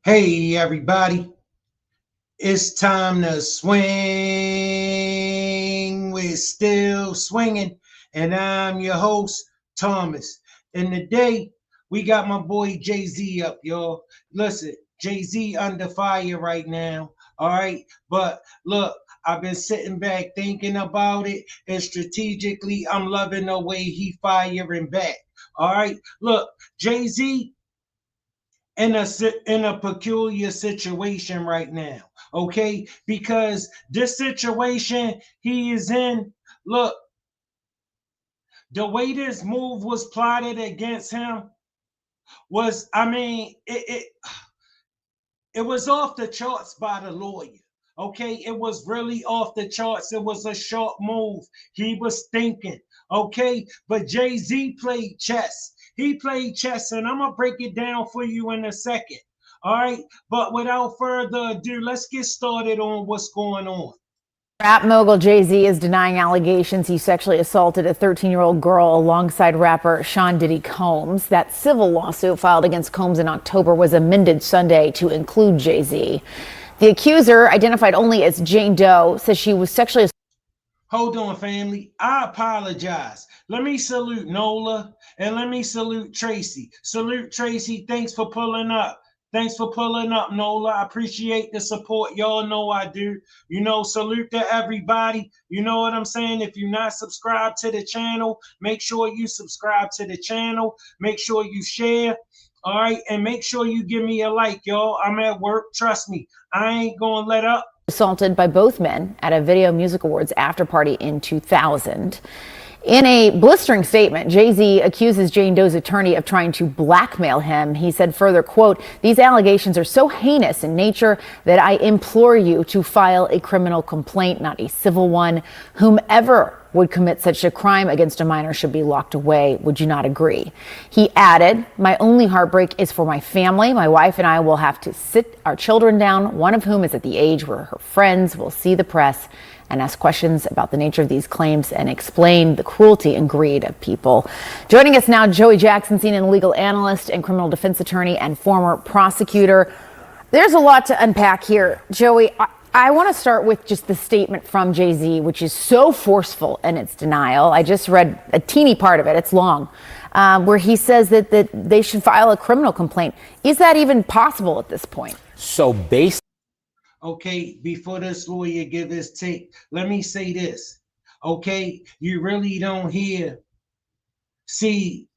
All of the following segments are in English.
Hey everybody, it's time to swing. We're still swinging, and I'm your host, Thomas. And today we got my boy Jay Z up, y'all. Listen, Jay Z under fire right now, all right? But look, I've been sitting back thinking about it, and strategically, I'm loving the way he firing back. All right, look, Jay Z in a peculiar situation right now, okay? Because this situation he is in, look, the way this move was plotted against him was, it was off the charts by the lawyer. Okay, it was really off the charts. It was a short move. He was thinking, okay, but Jay Z played chess. He played chess, and I'm gonna break it down for you in a second. All right, but without further ado, let's get started on what's going on. Rap mogul Jay-Z is denying allegations he sexually assaulted a 13-year-old girl alongside rapper Sean Diddy Combs. That civil lawsuit filed against Combs in October was amended Sunday to include Jay-Z. The accuser, identified only as Jane Doe, says she was sexually assaulted. Hold on, family. I apologize. Let me salute Nola and let me salute Tracy. Salute Tracy. Thanks for pulling up. Thanks for pulling up, Nola. I appreciate the support. Y'all know I do. Salute to everybody. You know what I'm saying? If you're not subscribed to the channel, make sure you subscribe to the channel. Make sure you share. All right. And make sure you give me a like, y'all. I'm at work. Trust me. I ain't going to let up. Assaulted by both men at a Video Music Awards after party in 2000. In a blistering statement, Jay-Z accuses Jane Doe's attorney of trying to blackmail him. He said further, quote, "These allegations are so heinous in nature that I implore you to file a criminal complaint, not a civil one. Whomever would commit such a crime against a minor should be locked away. Would you not agree?" He added, "My only heartbreak is for my family. My wife and I will have to sit our children down, one of whom is at the age where her friends will see the press and ask questions about the nature of these claims and explain the cruelty and greed of people." Joining us now, Joey Jackson, CNN legal analyst and criminal defense attorney and former prosecutor. There's a lot to unpack here. Joey, I want to start with just the statement from Jay-Z, which is so forceful in its denial. I just read a teeny part of it. It's long, where he says that they should file a criminal complaint. Is that even possible at this point? So based Okay, before this lawyer give his take, let me say this. Okay, you really don't see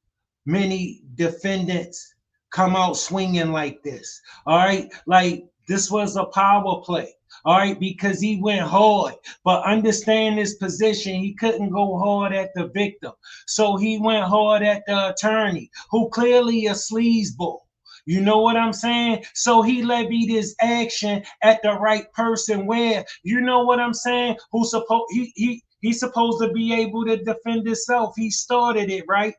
many defendants come out swinging like this. All right, like this was a power play. All right, because he went hard, but understand his position. He couldn't go hard at the victim, so he went hard at the attorney, who clearly a sleazeball. You know what I'm saying? So he levied his action at the right person. Where you know what I'm saying? He's supposed to be able to defend himself. He started it, right?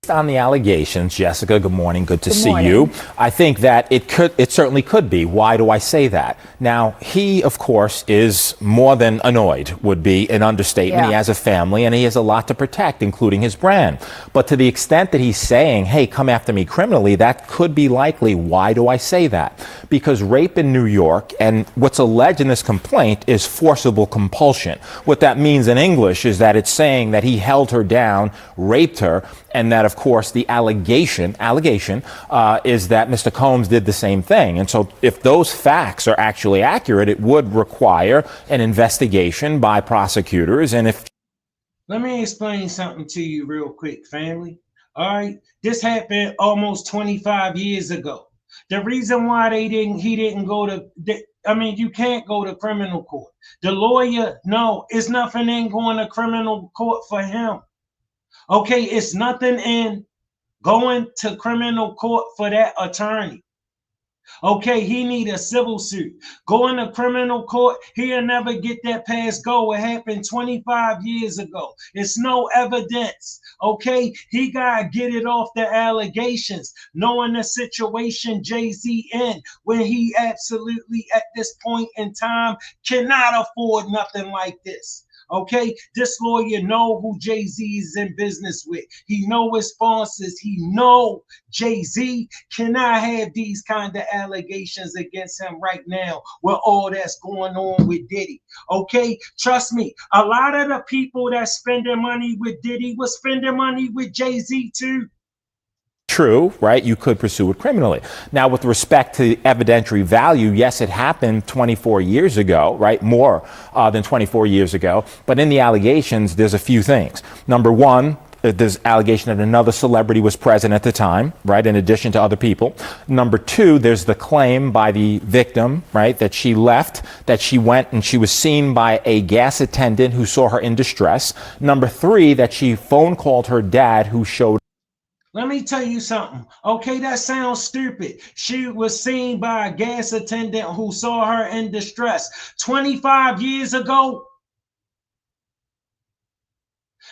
on the allegations, Jessica, good morning. Good to Good see morning. you. I think that it certainly could be. Why do I say that? Now, he, of course, is more than annoyed, would be an understatement. Yeah. He has a family and he has a lot to protect, including his brand. But to the extent that he's saying, hey, come after me criminally, that could be likely. Why do I say that? Because rape in New York, and what's alleged in this complaint, is forcible compulsion. What that means in English is that it's saying that he held her down, raped her, and that, of course, the allegation is that Mr. Combs did the same thing. And so if those facts are actually accurate, it would require an investigation by prosecutors. And if Let me explain something to you real quick, family. All right, this happened almost 25 years ago. The reason why he didn't go to, you can't go to criminal court. The lawyer, no, it's nothing in going to criminal court for him. Okay, it's nothing in going to criminal court for that attorney. Okay, he need a civil suit. Going to criminal court, he'll never get that past go. It happened 25 years ago. It's no evidence. Okay, he got to get it off the allegations, knowing the situation Jay-Z in, when he absolutely at this point in time cannot afford nothing like this. Okay, this lawyer know who Jay-Z is in business with. He know his sponsors. He know Jay-Z cannot have these kind of allegations against him right now with all that's going on with Diddy. Okay, trust me, a lot of the people that spending money with Diddy was spending money with Jay-Z too. True, right? You could pursue it criminally. Now, with respect to the evidentiary value, yes, it happened 24 years ago, right? More than 24 years ago. But in the allegations, there's a few things. Number one, there's allegation that another celebrity was present at the time, right, in addition to other people. Number two, there's the claim by the victim, right, that she left, that she went and she was seen by a gas attendant who saw her in distress. Number three, that she phone called her dad, who showed. Let me tell you something. Okay, that sounds stupid. She was seen by a gas attendant who saw her in distress 25 years ago.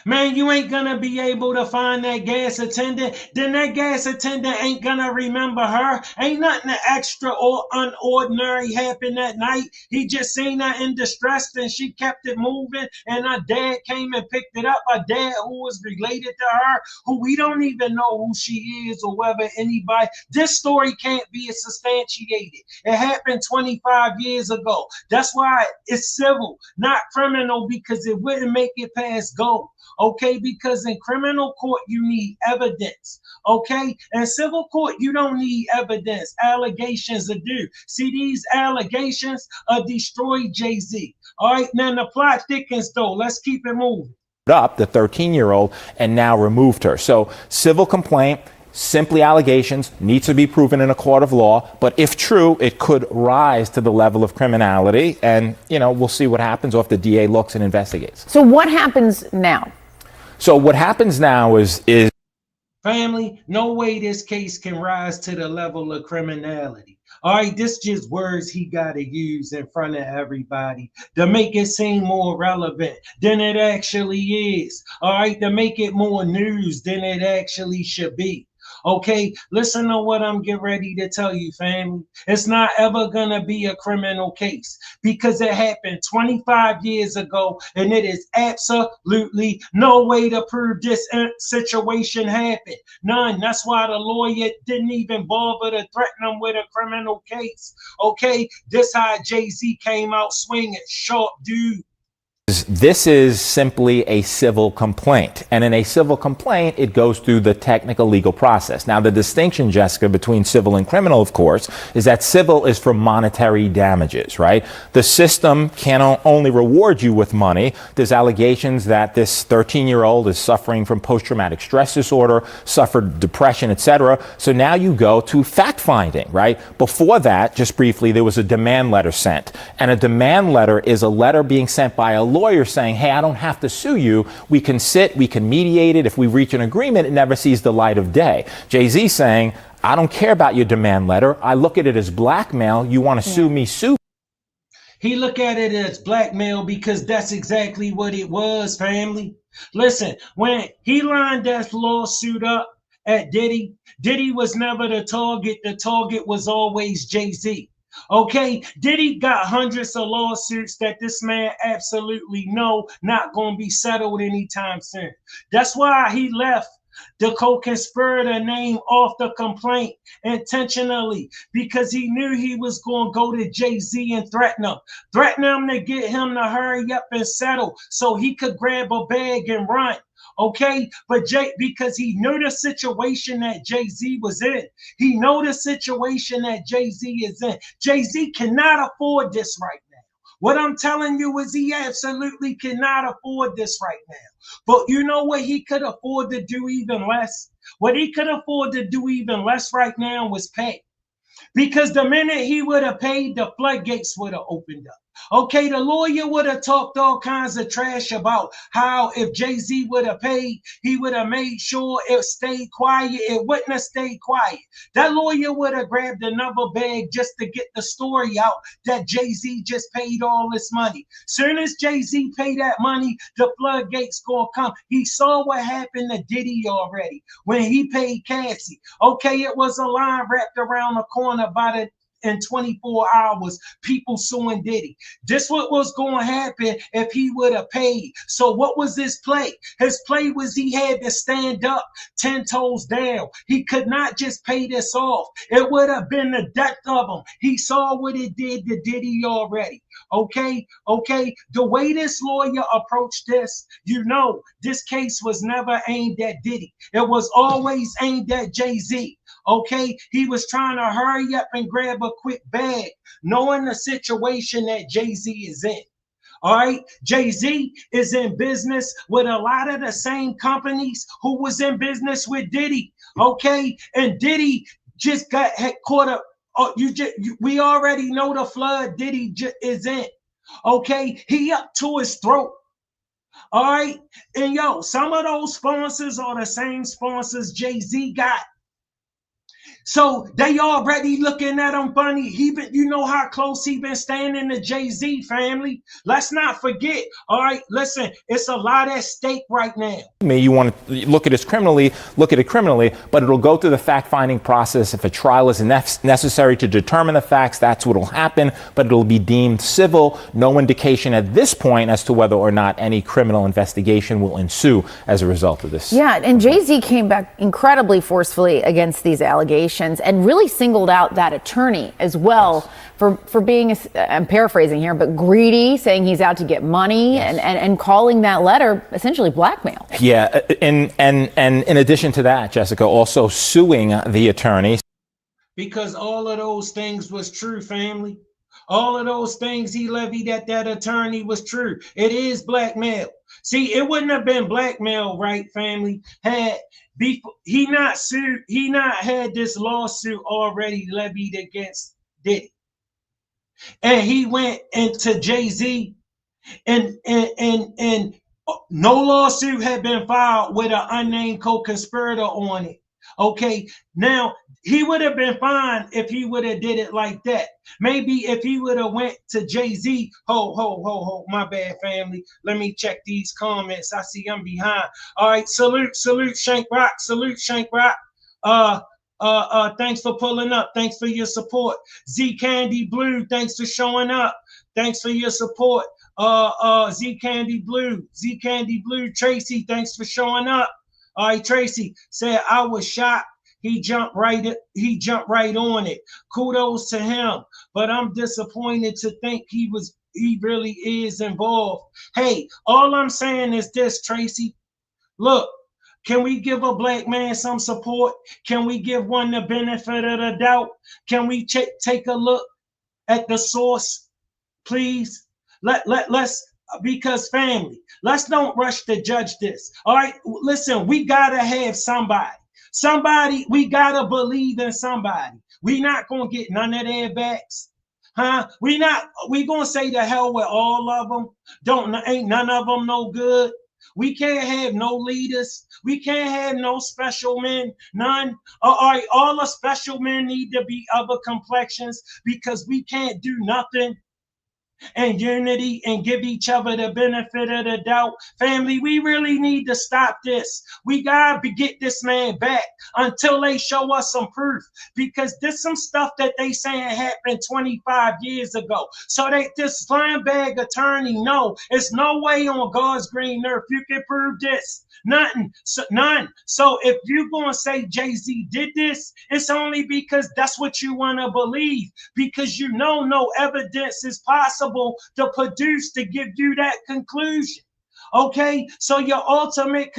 Man, you ain't gonna be able to find that gas attendant. Then that gas attendant ain't gonna remember her. Ain't nothing extra or unordinary happened that night. He just seen her in distress and she kept it moving. And her dad came and picked it up. Her dad, who was related to her, who we don't even know who she is or whether anybody. This story can't be substantiated. It happened 25 years ago. That's why it's civil, not criminal, because it wouldn't make it past go. Okay, because in criminal court you need evidence. Okay, in civil court you don't need evidence. Allegations are due. See, these allegations destroy Jay-Z. All right, now the plot thickens though. Let's keep it moving. Up the 13-year-old and now removed her. So civil complaint, simply allegations, needs to be proven in a court of law. But if true, it could rise to the level of criminality. And, you know, we'll see what happens or if the DA looks and investigates. So what happens now? So what happens now is family, no way this case can rise to the level of criminality. All right, this just words he got to use in front of everybody to make it seem more relevant than it actually is. All right, to make it more news than it actually should be. Okay, listen to what I'm getting ready to tell you, family. It's not ever gonna be a criminal case because it happened 25 years ago, and it is absolutely no way to prove this situation happened. None. That's why the lawyer didn't even bother to threaten him with a criminal case. Okay, this how Jay-Z came out swinging, sharp dude. This is simply a civil complaint. And in a civil complaint, it goes through the technical legal process. Now, the distinction, Jessica, between civil and criminal, of course, is that civil is for monetary damages, right? The system can only reward you with money. There's allegations that this 13-year-old is suffering from post-traumatic stress disorder, suffered depression, etc. So now you go to fact-finding, right? Before that, just briefly, there was a demand letter sent. And a demand letter is a letter being sent by a lawyer saying, hey, I don't have to sue you. We can sit, we can mediate it. If we reach an agreement, it never sees the light of day. Jay-Z saying, I don't care about your demand letter. I look at it as blackmail. You want to sue me, sue. He look at it as blackmail because that's exactly what it was, family. Listen, when he lined that lawsuit up at Diddy, Diddy was never the target. The target was always Jay-Z. Okay, Diddy got hundreds of lawsuits that this man absolutely know not going to be settled anytime soon. That's why he left the co-conspirator name off the complaint intentionally, because he knew he was going to go to Jay-Z and threaten him to get him to hurry up and settle so he could grab a bag and run. Okay, but because he knew the situation that Jay-Z was in. He know the situation that Jay-Z is in. Jay-Z cannot afford this right now. What I'm telling you is he absolutely cannot afford this right now. But you know what he could afford to do even less? What he could afford to do even less right now was pay. Because the minute he would have paid, the floodgates would have opened up. Okay, the lawyer would have talked all kinds of trash about how if Jay-Z would have paid, he would have made sure it stayed quiet. It wouldn't have stayed quiet. That lawyer would have grabbed another bag just to get the story out that Jay-Z just paid all this money. Soon as Jay-Z paid that money, the floodgates gonna come. He saw what happened to Diddy already when he paid Cassie. Okay, it was a line wrapped around the corner by the in 24 hours, people suing Diddy. This what was going to happen if he would have paid. So what was his play? His play was he had to stand up 10 toes down. He could not just pay this off. It would have been the death of him. He saw what it did to Diddy already. Okay. The way this lawyer approached this, this case was never aimed at Diddy. It was always aimed at Jay-Z. Okay, he was trying to hurry up and grab a quick bag, knowing the situation that Jay-Z is in. All right, Jay-Z is in business with a lot of the same companies who was in business with Diddy. Okay, and Diddy just got caught up. Oh, we already know the flood Diddy is in. Okay, he up to his throat. All right, and some of those sponsors are the same sponsors Jay-Z got. So they already looking at him funny. You know how close he been standing to Jay-Z, family. Let's not forget. All right, listen, it's a lot at stake right now. You want to look at it criminally, but it'll go through the fact-finding process. If a trial is necessary to determine the facts, that's what will happen, but it'll be deemed civil. No indication at this point as to whether or not any criminal investigation will ensue as a result of this. Yeah, and Jay-Z came back incredibly forcefully against these allegations and really singled out that attorney as well for being, I'm paraphrasing here, but greedy, saying he's out to get money, and calling that letter essentially blackmail. Yeah, and in addition to that, Jessica, also suing the attorney. Because all of those things was true, family. All of those things he levied at that attorney was true. It is blackmail. See, it wouldn't have been blackmail, right, family, had he not had this lawsuit already levied against Diddy. And he went into Jay-Z and no lawsuit had been filed with an unnamed co-conspirator on it. Okay, now he would have been fine if he would have did it like that. Maybe if he would have went to Jay-Z, my bad, family. Let me check these comments. I see I'm behind. All right, salute, Shank Rock, thanks for pulling up. Thanks for your support. Z Candy Blue, thanks for showing up. Thanks for your support. Z Candy Blue, Tracy, thanks for showing up. All right, Tracy said, I was shocked. He jumped right on it. Kudos to him. But I'm disappointed to think he really is involved. Hey, all I'm saying is this, Tracy. Look, can we give a black man some support? Can we give one the benefit of the doubt? Can we take a look at the source, please? Let's, because family, let's don't rush to judge this. All right, listen, we gotta have somebody, we gotta believe in somebody. We not gonna get none of their backs, huh? We gonna say the hell with all of them. Ain't none of them no good. We can't have no leaders. We can't have no special men. None. All right, all the special men need to be other complexions, because we can't do nothing and unity and give each other the benefit of the doubt. Family, we really need to stop this. We gotta get this man back until they show us some proof, because there's some stuff that they saying happened 25 years ago. So this slime bag attorney, no, it's no way on God's green earth you can prove this. Nothing. None. So if you're going to say Jay-Z did this, it's only because that's what you want to believe, because no evidence is possible to produce to give you that conclusion. Okay? So your ultimate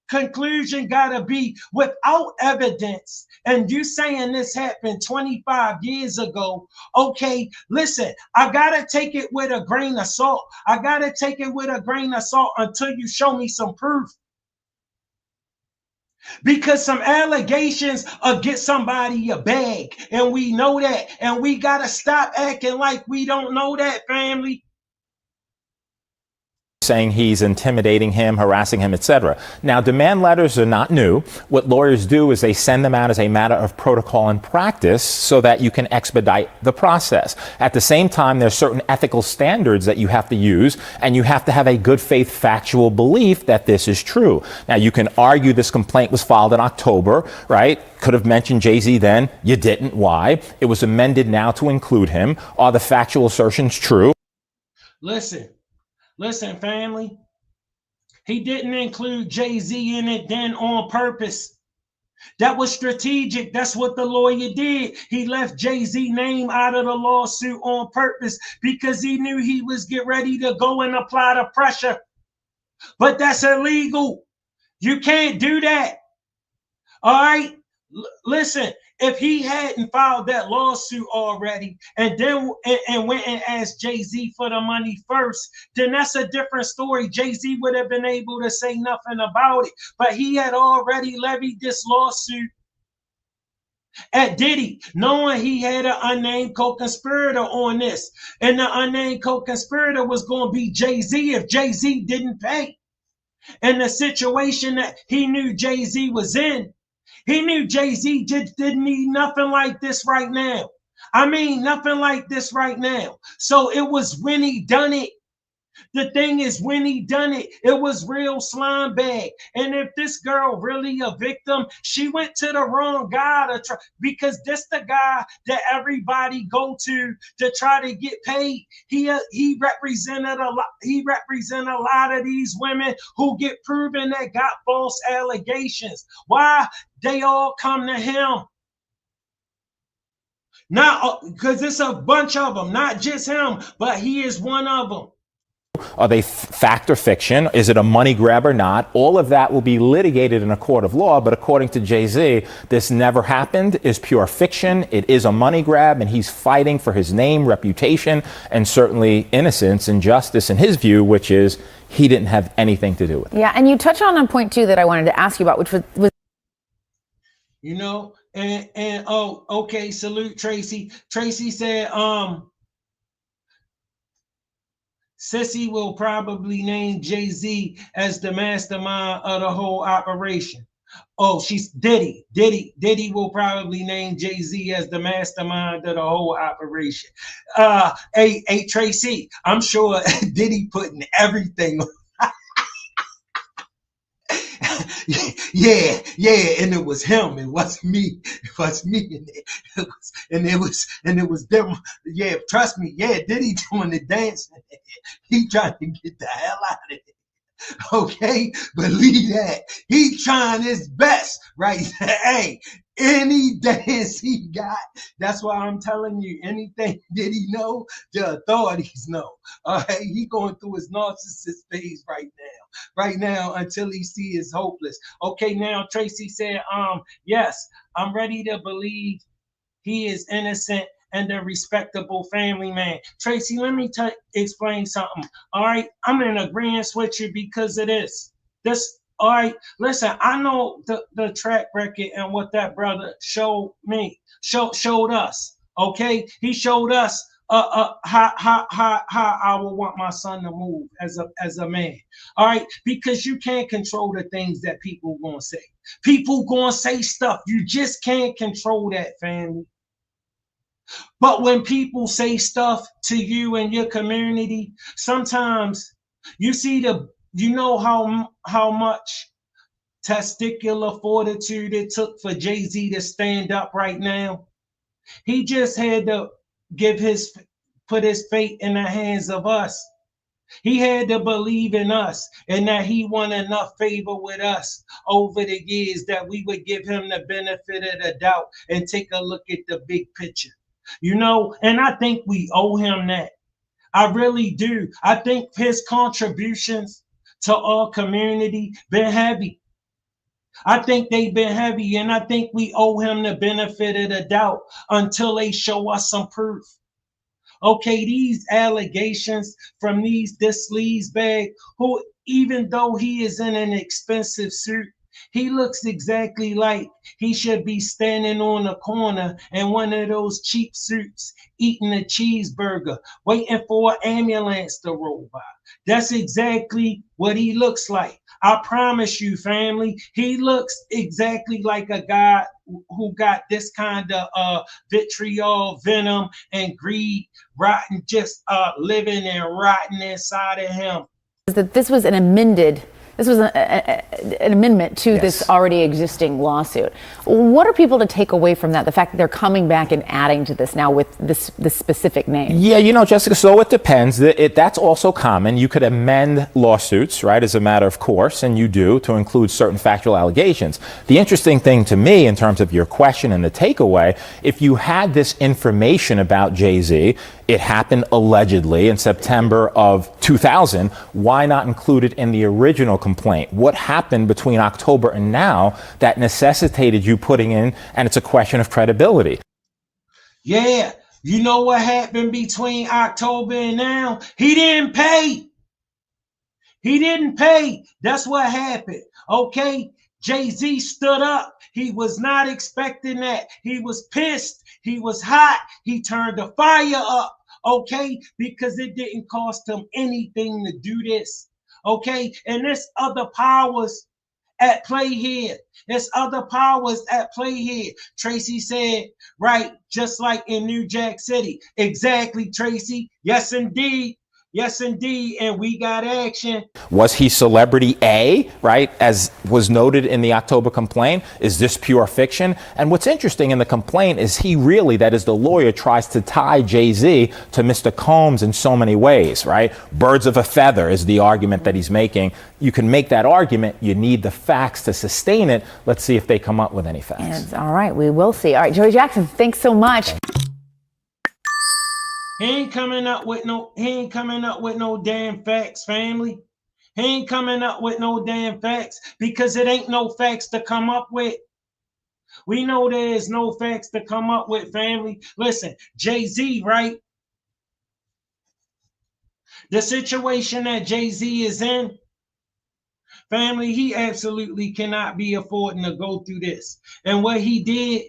conclusion got to be without evidence. And you saying this happened 25 years ago. Okay, listen, I got to take it with a grain of salt. I got to take it with a grain of salt until you show me some proof. Because some allegations get somebody a bag, and we know that, and we gotta stop acting like we don't know that, family. saying he's intimidating him, harassing him, etc. Now, demand letters are not new. What lawyers do is they send them out as a matter of protocol and practice so that you can expedite the process. At the same time, there's certain ethical standards that you have to use, and you have to have a good faith factual belief that this is true. Now, you can argue this complaint was filed in October, right? Could have mentioned Jay-Z then. You didn't. Why? It was amended now to include him. Are the factual assertions true? Listen, family. He didn't include Jay-Z in it then on purpose. That was strategic. That's what the lawyer did. He left Jay-Z name out of the lawsuit on purpose because he knew he was getting ready to go and apply the pressure. But that's illegal. You can't do that. All right? Listen, if he hadn't filed that lawsuit already and then and went and asked Jay-Z for the money first, then that's a different story. Jay-Z would have been able to say nothing about it. But he had already levied this lawsuit at Diddy, knowing he had an unnamed co-conspirator on this. And the unnamed co-conspirator was going to be Jay-Z if Jay-Z didn't pay. And the situation that he knew Jay-Z was in, he knew Jay-Z didn't need nothing like this right now. I mean, nothing like this right now. So it was when he done it. The thing is, when he done it, it was real slime bag. And if this girl really a victim, she went to the wrong guy because this the guy that everybody go to try to get paid. He represented a lot. He represented a lot of these women who get proven that got false allegations. Why? They all come to him. Not because it's a bunch of them, not just him, but he is one of them. Are they fact or fiction? Is it a money grab or not? All of that will be litigated in a court of law, but according to Jay-Z, this never happened, is pure fiction. It is a money grab, and he's fighting for his name, reputation, and certainly innocence and justice in his view, which is he didn't have anything to do with it. Yeah, and you touched on a point, too, that I wanted to ask you about, which was you know, and oh, okay, salute Tracy. Tracy said, Sissy will probably name Jay-Z as the mastermind of the whole operation. Oh, she's Diddy. Diddy will probably name Jay-Z as the mastermind of the whole operation. Hey, Tracy, I'm sure Diddy putting everything on. Yeah, and it was him. It wasn't me. It was me, and it was them. Yeah, trust me. Yeah, Diddy doing the dancing. He trying to get the hell out of it. Okay, believe that. He trying his best, right? Hey, any dance he got, that's why I'm telling you, anything did he know, the authorities know. All right, he going through his narcissist phase right now until he see is hopeless. Okay, now Tracy said, yes, I'm ready to believe he is innocent and a respectable family man. Tracy, let me explain something. All right, I'm in agreement with you because of this. All right, listen, I know the track record and what that brother showed us. Okay, he showed us how I would want my son to move as a man. All right, because you can't control the things that people gonna say. People gonna say stuff. You just can't control that, family. But when people say stuff to you and your community, sometimes you know how much testicular fortitude it took for Jay-Z to stand up right now. He just had to put his fate in the hands of us. He had to believe in us and that he won enough favor with us over the years that we would give him the benefit of the doubt and take a look at the big picture. You know, and I think we owe him that. I really do. I think his contributions to our community been heavy. I think they've been heavy, and I think we owe him the benefit of the doubt until they show us some proof. Okay, these allegations from this sleazebag, who even though he is in an expensive suit, He looks exactly like he should be standing on a corner in one of those cheap suits, eating a cheeseburger, waiting for an ambulance to roll by. That's exactly what he looks like. I promise you, family, he looks exactly like a guy who got this kind of vitriol, venom, and greed rotten, just living and rotting inside of him. That this was an amendment to Yes. this already existing lawsuit. What are people to take away from that? The fact that they're coming back and adding to this now with this specific name. Yeah, Jessica, so it depends. That's also common. You could amend lawsuits, right, as a matter of course, and you do, to include certain factual allegations. The interesting thing to me, in terms of your question and the takeaway, if you had this information about Jay-Z, it happened allegedly in September of 2000, why not include it in the original complaint? What happened between October and now that necessitated you putting in, and it's a question of credibility? Yeah, you know what happened between October and now? He didn't pay. He didn't pay. That's what happened. Okay. Jay-Z stood up. He was not expecting that. He was pissed. He was hot. He turned the fire up. Okay. Because it didn't cost him anything to do this. Okay. And there's other powers at play here. There's other powers at play here. Tracy said, right, just like in New Jack City. Exactly, Tracy. Yes, indeed. Yes, indeed. And we got action. Was he celebrity A, right, as was noted in the October complaint? Is this pure fiction? And what's interesting in the complaint is he really, that is the lawyer, tries to tie Jay-Z to Mr. Combs in so many ways, right? Birds of a feather is the argument that he's making. You can make that argument. You need the facts to sustain it. Let's see if they come up with any facts. All right, we will see. All right, Joey Jackson, thanks so much. He ain't coming up with no damn facts, family. He ain't coming up with no damn facts because it ain't no facts to come up with. We know there is no facts to come up with, family. Listen, Jay-Z, right? The situation that Jay-Z is in, family, he absolutely cannot be affording to go through this. And what he did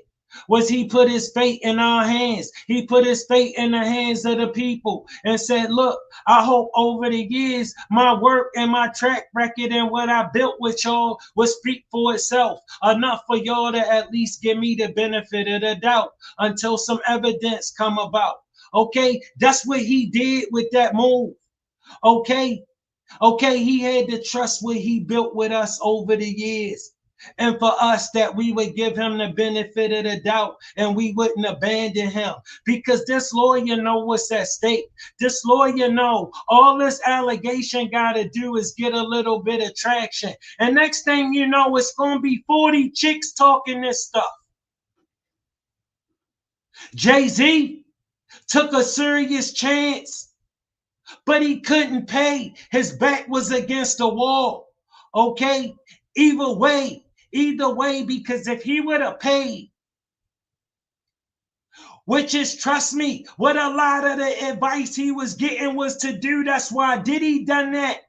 was he put his fate in our hands. He put his fate in the hands of the people and said, look, I hope over the years, my work and my track record and what I built with y'all will speak for itself. Enough for y'all to at least give me the benefit of the doubt until some evidence come about. Okay, that's what he did with that move. Okay, he had to trust what he built with us over the years. And for us, that we would give him the benefit of the doubt and we wouldn't abandon him, because this lawyer know what's at stake. This lawyer know all this allegation got to do is get a little bit of traction. And next thing you know, it's going to be 40 chicks talking this stuff. Jay-Z took a serious chance, but he couldn't pay. His back was against the wall. Okay, either way, because if he would have paid, which is, trust me, what a lot of the advice he was getting was to do. That's why Diddy done that,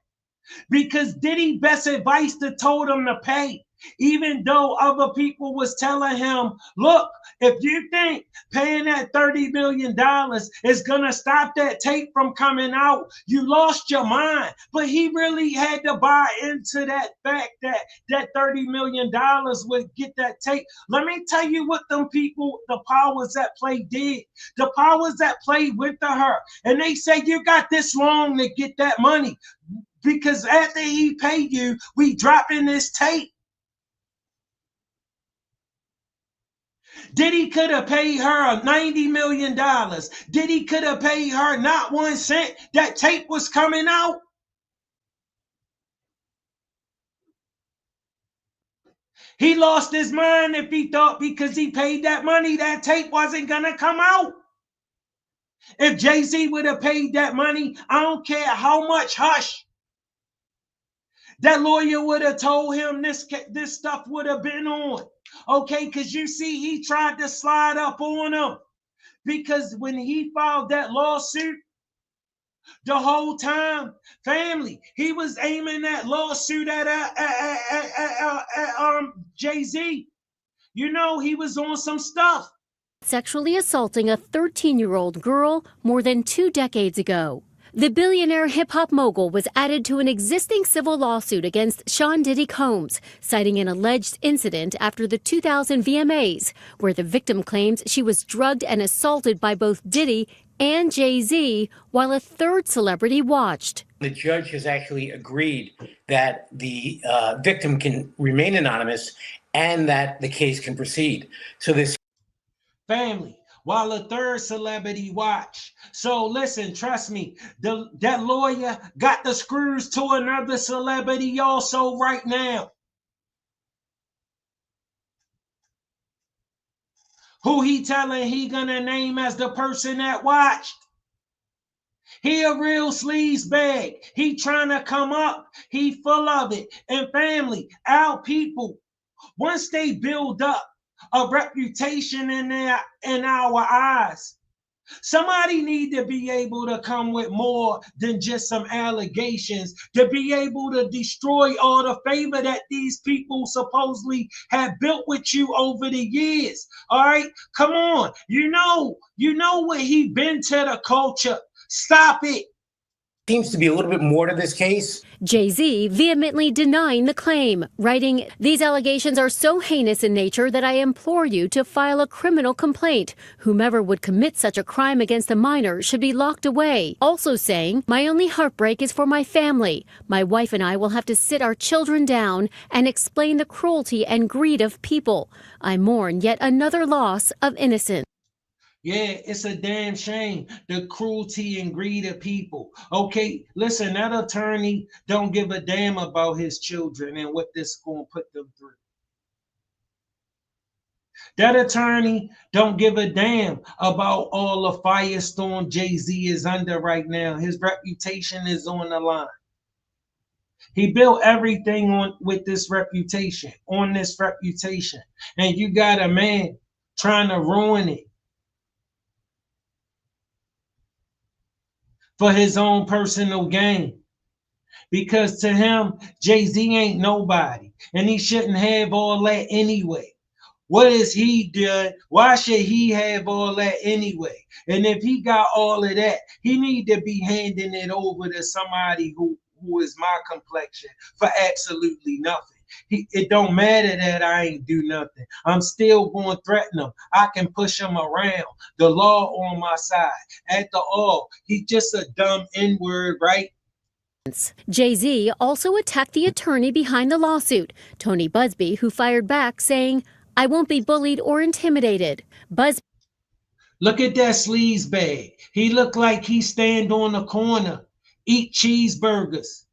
because Diddy best advice that told him to pay. Even though other people was telling him, look, if you think paying that $30 million is going to stop that tape from coming out, you lost your mind. But he really had to buy into that fact that that $30 million would get that tape. Let me tell you what them people, the powers that play did. The powers that play went to her and they say, you got this long to get that money, because after he paid you, we dropping this tape. Diddy could have paid her $90 million. Diddy could have paid her not 1 cent. That tape was coming out. He lost his mind if he thought because he paid that money, that tape wasn't going to come out. If Jay-Z would have paid that money, I don't care how much hush that lawyer would have told him, this stuff would have been on. Okay, because you see, he tried to slide up on him, because when he filed that lawsuit, The whole time, family, he was aiming that lawsuit at Jay-Z. You know, he was on some stuff. Sexually assaulting a 13-year-old girl more than 2 decades ago. The billionaire hip-hop mogul was added to an existing civil lawsuit against Sean Diddy Combs, citing an alleged incident after the 2000 VMAs, where the victim claims she was drugged and assaulted by both Diddy and Jay-Z while a third celebrity watched. The judge has actually agreed that the victim can remain anonymous and that the case can proceed. So this family, while a third celebrity watch. So listen, trust me, that lawyer got the screws to another celebrity also right now. Who he telling he gonna name as the person that watched? He a real sleaze bag. He trying to come up. He full of it. And family, our people, once they build up a reputation in our eyes, somebody need to be able to come with more than just some allegations to be able to destroy all the favor that these people supposedly have built with you over the years. All right, come on. You know what he been to the culture. Stop it. seems to be a little bit more to this case. Jay-Z vehemently denying the claim, writing, "These allegations are so heinous in nature that I implore you to file a criminal complaint. Whomever would commit such a crime against a minor should be locked away." Also saying, "My only heartbreak is for my family. My wife and I will have to sit our children down and explain the cruelty and greed of people. I mourn yet another loss of innocence." Yeah, it's a damn shame, the cruelty and greed of people. Okay, listen, that attorney don't give a damn about his children and what this is going to put them through. That attorney don't give a damn about all the firestorm Jay-Z is under right now. His reputation is on the line. He built everything on this reputation. And you got a man trying to ruin it for his own personal gain. Because to him, Jay-Z ain't nobody. And he shouldn't have all that anyway. What is he doing? Why should he have all that anyway? And if he got all of that, he need to be handing it over to somebody who is my complexion for absolutely nothing. It don't matter that I ain't do nothing. I'm still going to threaten him. I can push him around. The law on my side. After all, he's just a dumb N-word, right? Jay-Z also attacked the attorney behind the lawsuit, Tony Buzbee, who fired back saying, "I won't be bullied or intimidated." Look at that sleaze bag. He looked like he stand on the corner, eat cheeseburgers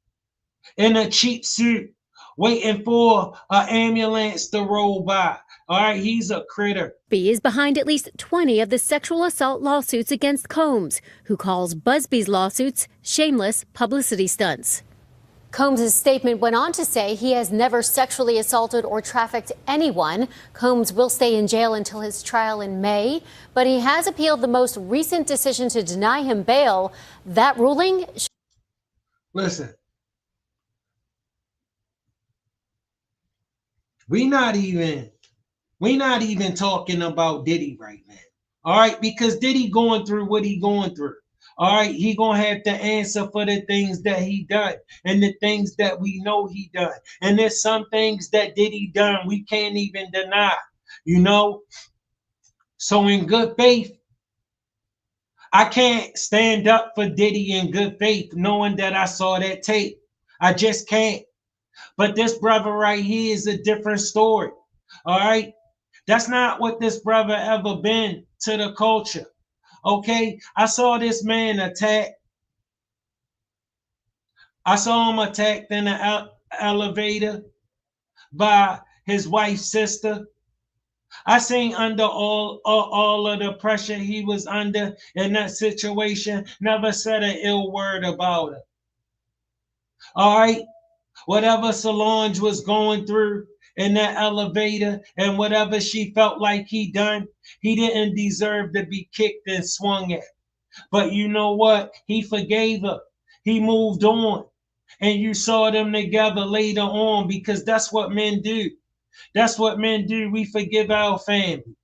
in a cheap suit, waiting for an ambulance to roll by. All right, he's a critter. Buzbee is behind at least 20 of the sexual assault lawsuits against Combs, who calls Buzbee's lawsuits shameless publicity stunts. Combs' statement went on to say he has never sexually assaulted or trafficked anyone. Combs will stay in jail until his trial in May, but he has appealed the most recent decision to deny him bail. That ruling... Listen. We not even talking about Diddy right now. All right, because Diddy going through what he going through. All right, he gonna have to answer for the things that he done and the things that we know he done. And there's some things that Diddy done we can't even deny, you know? So in good faith, I can't stand up for Diddy in good faith knowing that I saw that tape. I just can't. But this brother right here is a different story. All right? That's not what this brother ever been to the culture. Okay? I saw this man attacked. I saw him attacked in the elevator by his wife's sister. I seen under all of the pressure he was under in that situation, never said an ill word about her. All right? Whatever Solange was going through in that elevator and whatever she felt like he done, he didn't deserve to be kicked and swung at. But you know what? He forgave her. He moved on. And you saw them together later on, because that's what men do. That's what men do. We forgive our family.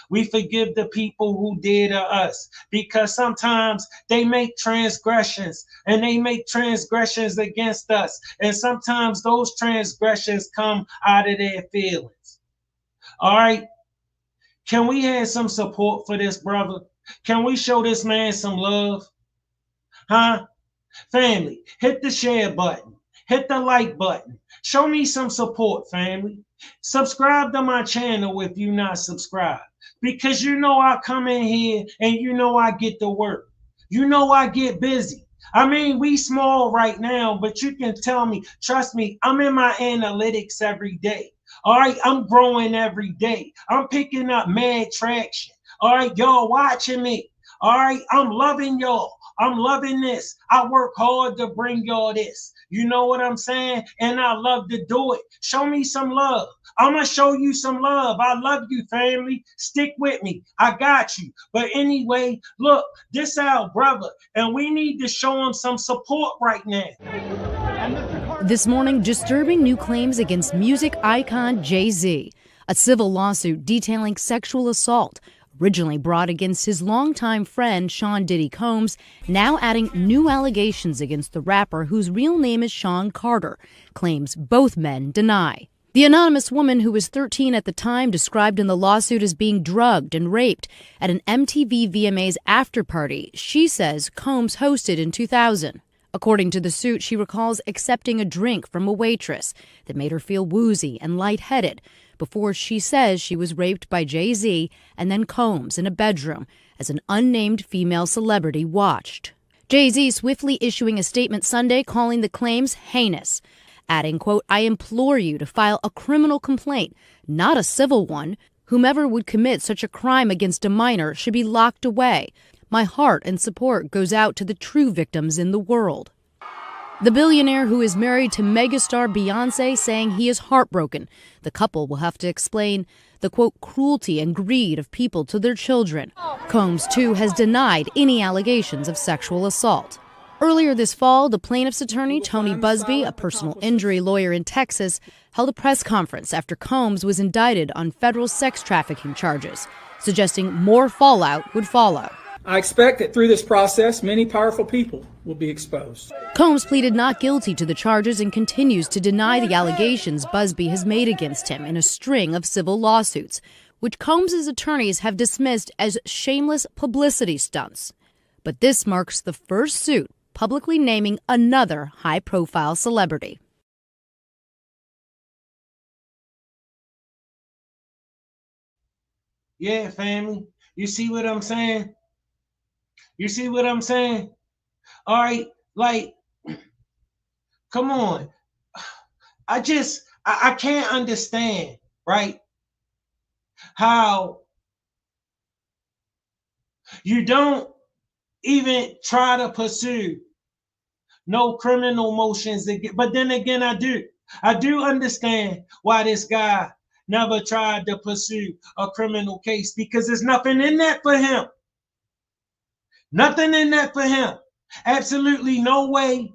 We forgive the people who did to us, because sometimes they make transgressions, and they make transgressions against us. And sometimes those transgressions come out of their feelings. All right. Can we have some support for this brother? Can we show this man some love? Huh? Family, hit the share button, hit the like button. Show me some support, family. Subscribe to my channel if you're not subscribed, because you know I come in here and you know I get to work. You know I get busy. I mean, we small right now, but you can tell me, trust me, I'm in my analytics every day. All right, I'm growing every day. I'm picking up mad traction. All right, y'all watching me. All right, I'm loving y'all. I'm loving this. I work hard to bring y'all this. You know what I'm saying? And I love to do it. Show me some love. I'm going to show you some love. I love you, family. Stick with me. I got you. But anyway, look, this our brother, and we need to show him some support right now. This morning, disturbing new claims against music icon Jay-Z. A civil lawsuit detailing sexual assault, originally brought against his longtime friend Sean Diddy Combs, now adding new allegations against the rapper, whose real name is Sean Carter, claims both men deny. The anonymous woman, who was 13 at the time, described in the lawsuit as being drugged and raped at an MTV VMAs after-party she says Combs hosted in 2000. According to the suit, she recalls accepting a drink from a waitress that made her feel woozy and lightheaded before she says she was raped by Jay-Z and then Combs in a bedroom as an unnamed female celebrity watched. Jay-Z swiftly issuing a statement Sunday calling the claims heinous, adding, quote, "I implore you to file a criminal complaint, not a civil one. Whomever would commit such a crime against a minor should be locked away. My heart and support goes out to the true victims in the world." The billionaire, who is married to megastar Beyonce, saying he is heartbroken. The couple will have to explain the, quote, cruelty and greed of people to their children. Combs, too, has denied any allegations of sexual assault. Earlier this fall, the plaintiff's attorney, Tony Busby, a personal injury lawyer in Texas, held a press conference after Combs was indicted on federal sex trafficking charges, suggesting more fallout would follow. I expect that through this process, many powerful people will be exposed. Combs pleaded not guilty to the charges and continues to deny the allegations Busby has made against him in a string of civil lawsuits, which Combs' attorneys have dismissed as shameless publicity stunts. But this marks the first suit publicly naming another high-profile celebrity. Yeah, family. You see what I'm saying? You see what I'm saying? All right, like, come on. I can't understand, right? How you don't even try to pursue no criminal motions again. But then again, I do understand why this guy never tried to pursue a criminal case, because there's nothing in that for him. Nothing in that for him. Absolutely no way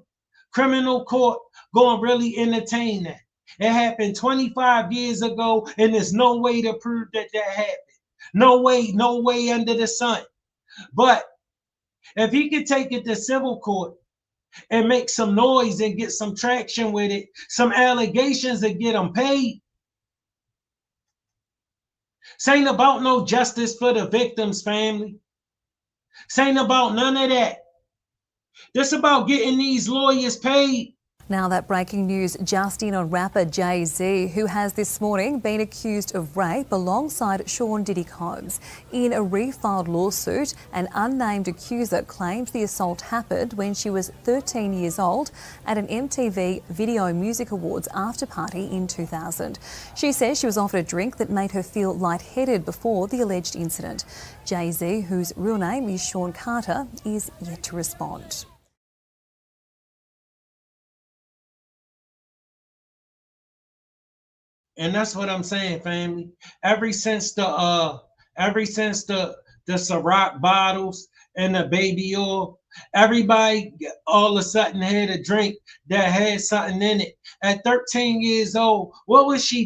criminal court gonna really entertain that. It happened 25 years ago, and there's no way to prove that happened. No way under the sun. But if he could take it to civil court and make some noise and get some traction with it, some allegations that get him paid. This ain't about no justice for the victim's family. This ain't about none of that. This about getting these lawyers paid. Now that breaking news just in on rapper Jay-Z, who has this morning been accused of rape alongside Sean Diddy Combs. In a refiled lawsuit, an unnamed accuser claims the assault happened when she was 13 years old at an MTV Video Music Awards after party in 2000. She says she was offered a drink that made her feel lightheaded before the alleged incident. Jay-Z, whose real name is Sean Carter, is yet to respond. And that's what I'm saying, family. Ever since the Ciroc bottles, and the baby oil. Everybody all of a sudden had a drink that had something in it. At 13 years old, why was she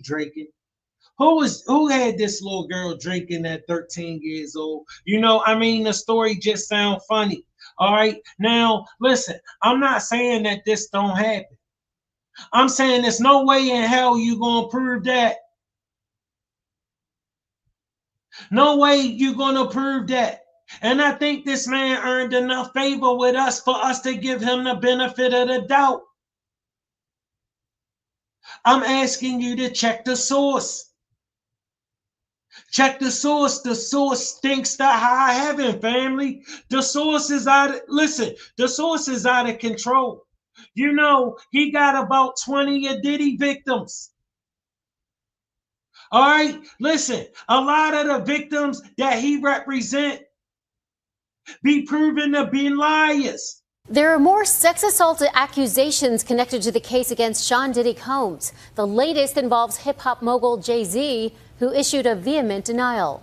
drinking? Who had this little girl drinking at 13 years old? You know, I mean, the story just sounds funny. All right. Now, listen, I'm not saying that this don't happen. I'm saying there's no way in hell you gonna prove that. No way you gonna prove that. And I think this man earned enough favor with us for us to give him the benefit of the doubt. I'm asking you to check the source. Check the source. The source stinks to high heaven, family. The source is the source is out of control. You know, he got about 20 Diddy victims. All right, listen, a lot of the victims that he represent be proven to be liars. There are more sex assault accusations connected to the case against Sean Diddy Combs. The latest involves hip-hop mogul Jay-Z, who issued a vehement denial.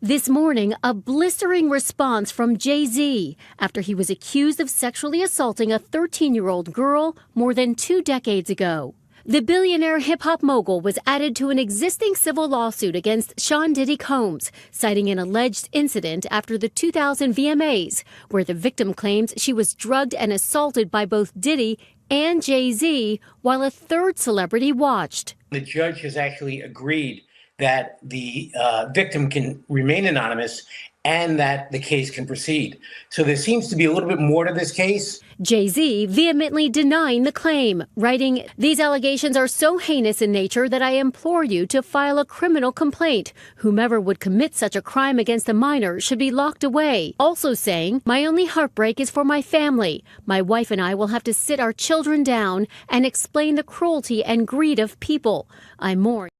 This morning, a blistering response from Jay-Z after he was accused of sexually assaulting a 13-year-old girl more than 2 decades ago. The billionaire hip-hop mogul was added to an existing civil lawsuit against Sean Diddy Combs, citing an alleged incident after the 2000 VMAs, where the victim claims she was drugged and assaulted by both Diddy and Jay-Z while a third celebrity watched. The judge has actually agreed that the victim can remain anonymous and that the case can proceed. So there seems to be a little bit more to this case. Jay-Z vehemently denying the claim, writing, "These allegations are so heinous in nature that I implore you to file a criminal complaint. Whomever would commit such a crime against a minor should be locked away." Also saying, "My only heartbreak is for my family. My wife and I will have to sit our children down and explain the cruelty and greed of people. I mourn."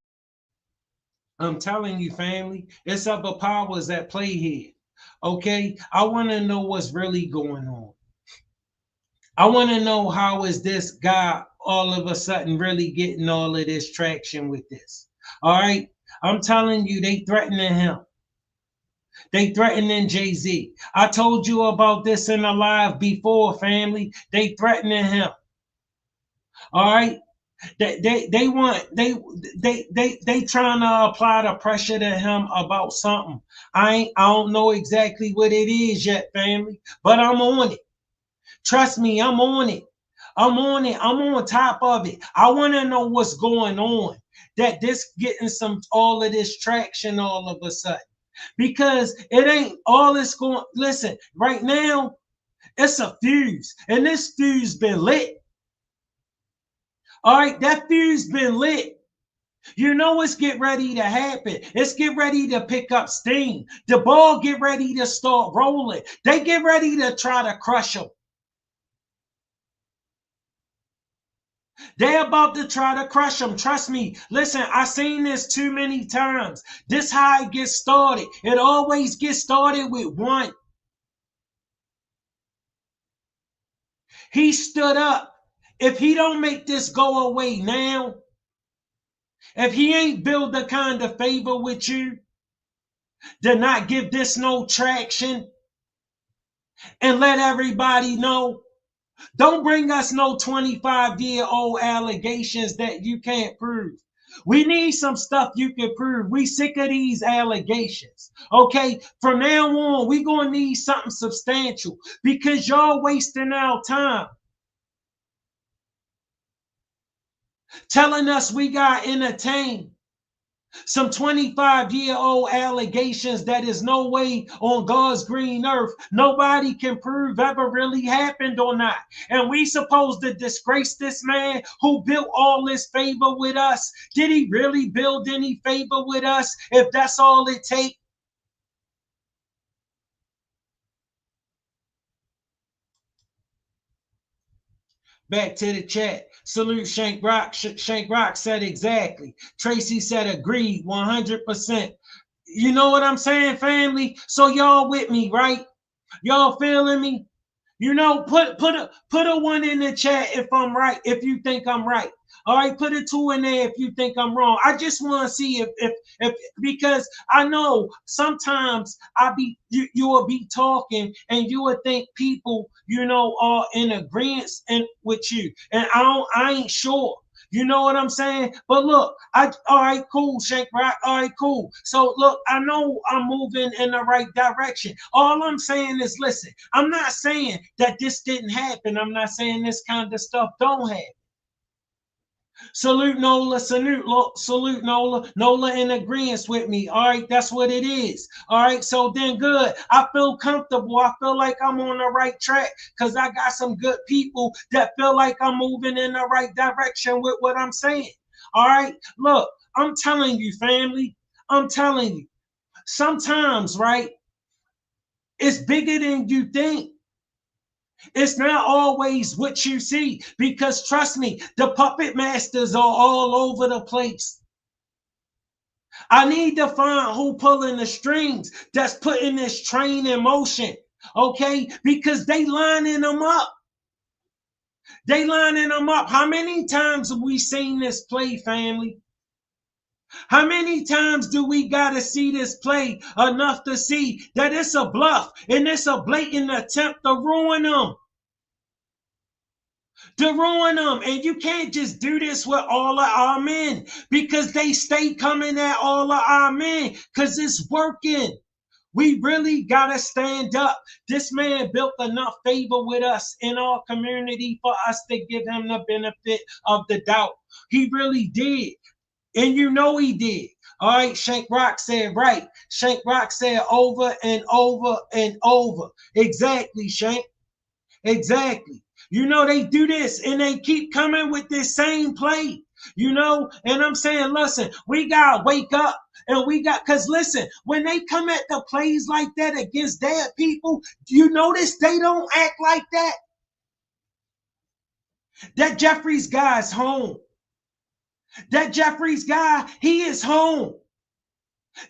I'm telling you, family, it's other powers at play here. Okay, I want to know what's really going on. I want to know how is this guy all of a sudden really getting all of this traction with this. All right, I'm telling you, they threatening him. They threatening Jay-Z. I told you about this in the live before, family. They threatening him. All right. They trying to apply the pressure to him about something. I don't know exactly what it is yet, family, but I'm on it. Trust me, I'm on it. I'm on it. I'm on top of it. I want to know what's going on. That this getting all of this traction all of a sudden. Because it ain't all this going. Listen, right now, it's a fuse. And this fuse been lit. All right, that fuse been lit. You know it's get ready to happen. It's get ready to pick up steam. The ball get ready to start rolling. They get ready to try to crush him. They're about to try to crush him. Trust me. Listen, I've seen this too many times. This how it gets started. It always gets started with one. He stood up. If he don't make this go away now, if he ain't build the kind of favor with you, to not give this no traction and let everybody know, don't bring us no 25-year-old allegations that you can't prove. We need some stuff you can prove. We sick of these allegations. Okay, from now on, we gonna need something substantial because y'all wasting our time. Telling us we got entertained some 25-year-old allegations that is no way on God's green earth nobody can prove ever really happened or not. And we supposed to disgrace this man who built all this favor with us? Did he really build any favor with us if that's all it takes? Back to the chat. Salute Shank Rock. Shank Rock said exactly. Tracy said agreed 100%. You know what I'm saying, family? So y'all with me, right? Y'all feeling me? You know, put a one in the chat if I'm right, if you think I'm right. All right, put a two in there if you think I'm wrong. I just want to see if because I know sometimes you will be talking and you will think people, you know, are in agreement with you. And I ain't sure. You know what I'm saying? But look, all right, cool, Shank Rock. All right, cool. So look, I know I'm moving in the right direction. All I'm saying is, listen, I'm not saying that this didn't happen. I'm not saying this kind of stuff don't happen. Salute Nola, salute Nola. Nola in agreement with me. All right, that's what it is. All right, so then good. I feel comfortable. I feel like I'm on the right track because I got some good people that feel like I'm moving in the right direction with what I'm saying. All right, look, I'm telling you, family, I'm telling you, sometimes, right, it's bigger than you think. It's not always what you see because trust me, the puppet masters are all over the place. I need to find who pulling the strings that's putting this train in motion, okay? Because they lining them up. They lining them up. How many times have we seen this play, family? How many times do we got to see this play enough to see that it's a bluff and it's a blatant attempt to ruin them? To ruin them. And you can't just do this with all of our men because they stay coming at all of our men because it's working. We really got to stand up. This man built enough favor with us in our community for us to give him the benefit of the doubt. He really did. And you know he did. All right, Shank Rock said right. Shank Rock said over and over and over. Exactly, Shank. Exactly. You know, they do this and they keep coming with this same play, you know, and I'm saying, listen, we got to wake up and because listen, when they come at the plays like that against dead people, you notice they don't act like that. That Jeffries guy's home. That Jeffries guy, he is home.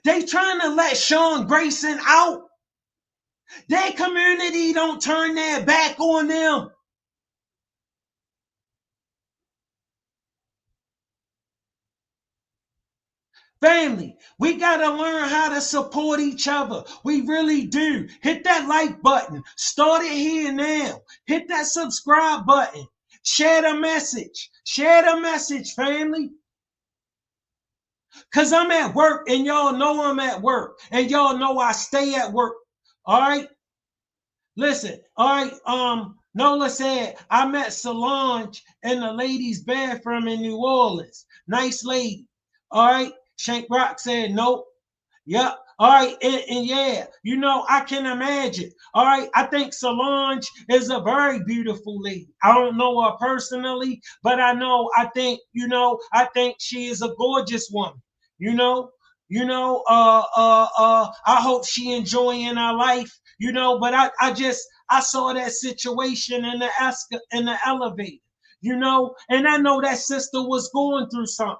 They trying to let Sean Grayson out. Their community don't turn their back on them. Family, we got to learn how to support each other. We really do. Hit that like button. Start it here now. Hit that subscribe button. Share the message. Share the message, family. Because I'm at work and y'all know I'm at work. And y'all know I stay at work. All right? Listen. All right. Nola said, I met Solange in the ladies' bathroom in New Orleans. Nice lady. All right. Shank Rock said, nope. Yep. All right. And yeah, you know, I can imagine. All right. I think Solange is a very beautiful lady. I don't know her personally, but I think she is a gorgeous woman. I hope she enjoying her life, you know, but I saw that situation in the elevator, you know, and I know that sister was going through something.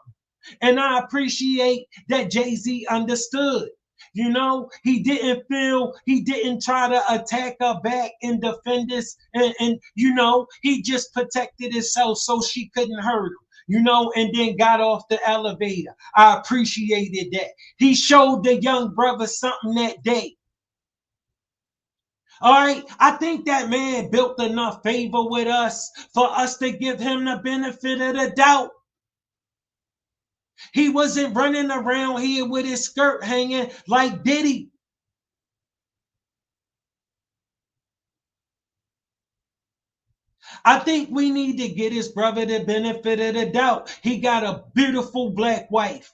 And I appreciate that Jay-Z understood. You know, he didn't try to attack her back and defend us. And you know, he just protected himself so she couldn't hurt him. You know, and then got off the elevator. I appreciated that. He showed the young brother something that day. All right. I think that man built enough favor with us for us to give him the benefit of the doubt. He wasn't running around here with his skirt hanging like Diddy. I think we need to get his brother the benefit of the doubt. He got a beautiful black wife.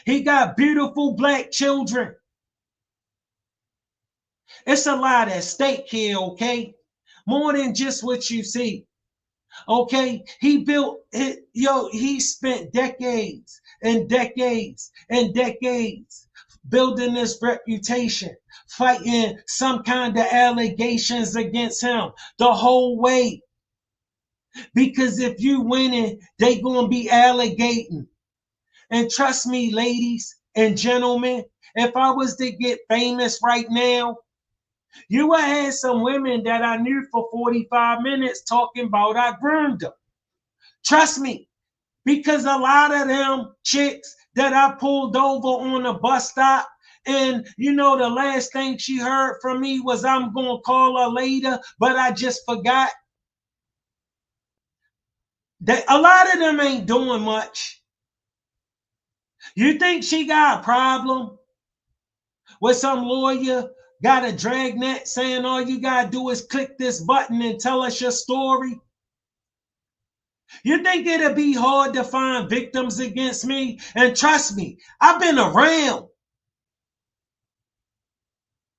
He got beautiful black children. It's a lot at stake here, okay? More than just what you see. Okay, he spent decades and decades and decades building this reputation, fighting some kind of allegations against him the whole way. Because if you winning, they gonna be allegating. And trust me, ladies and gentlemen, if I was to get famous right now, You would have some women that I knew for 45 minutes talking about I groomed them. Trust me, because a lot of them chicks that I pulled over on a bus stop, and you know, the last thing she heard from me was I'm gonna call her later, but I just forgot. That a lot of them ain't doing much. You think she got a problem with some lawyer got a dragnet saying all you gotta do is click this button and tell us your story? You think it'll be hard to find victims against me? And trust me, I've been around.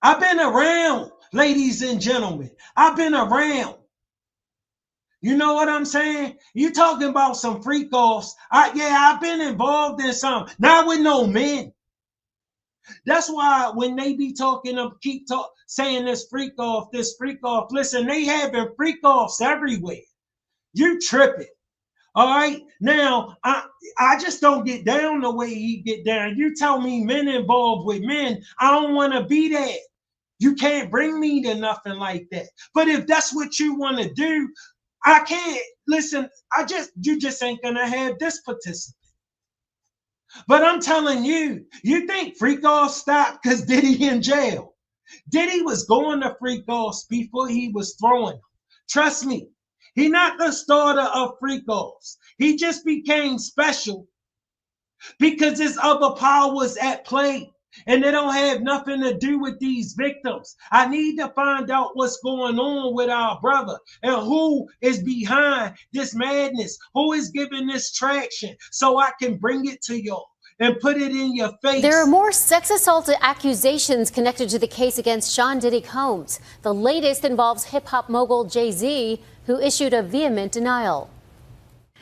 I've been around, ladies and gentlemen. I've been around. You know what I'm saying? You talking about some freak offs. Yeah, I've been involved in some. Not with no men. That's why when they be talking, saying this freak off, listen, they having freak offs everywhere. You tripping. All right. Now, I just don't get down the way he get down. You tell me men involved with men, I don't want to be that. You can't bring me to nothing like that. But if that's what you want to do, I can't. Listen, you just ain't gonna have this participant. But I'm telling you, you think freak off stopped because Diddy in jail? Diddy was going to freak offs before he was throwing them. Trust me, he not the starter of freak offs. He just became special because there's other powers at play. And they don't have nothing to do with these victims. I need to find out what's going on with our brother and who is behind this madness, who is giving this traction, so I can bring it to y'all and put it in your face. There are more sex assault accusations connected to the case against Sean Diddy Combs. The latest involves hip-hop mogul Jay-Z, who issued a vehement denial.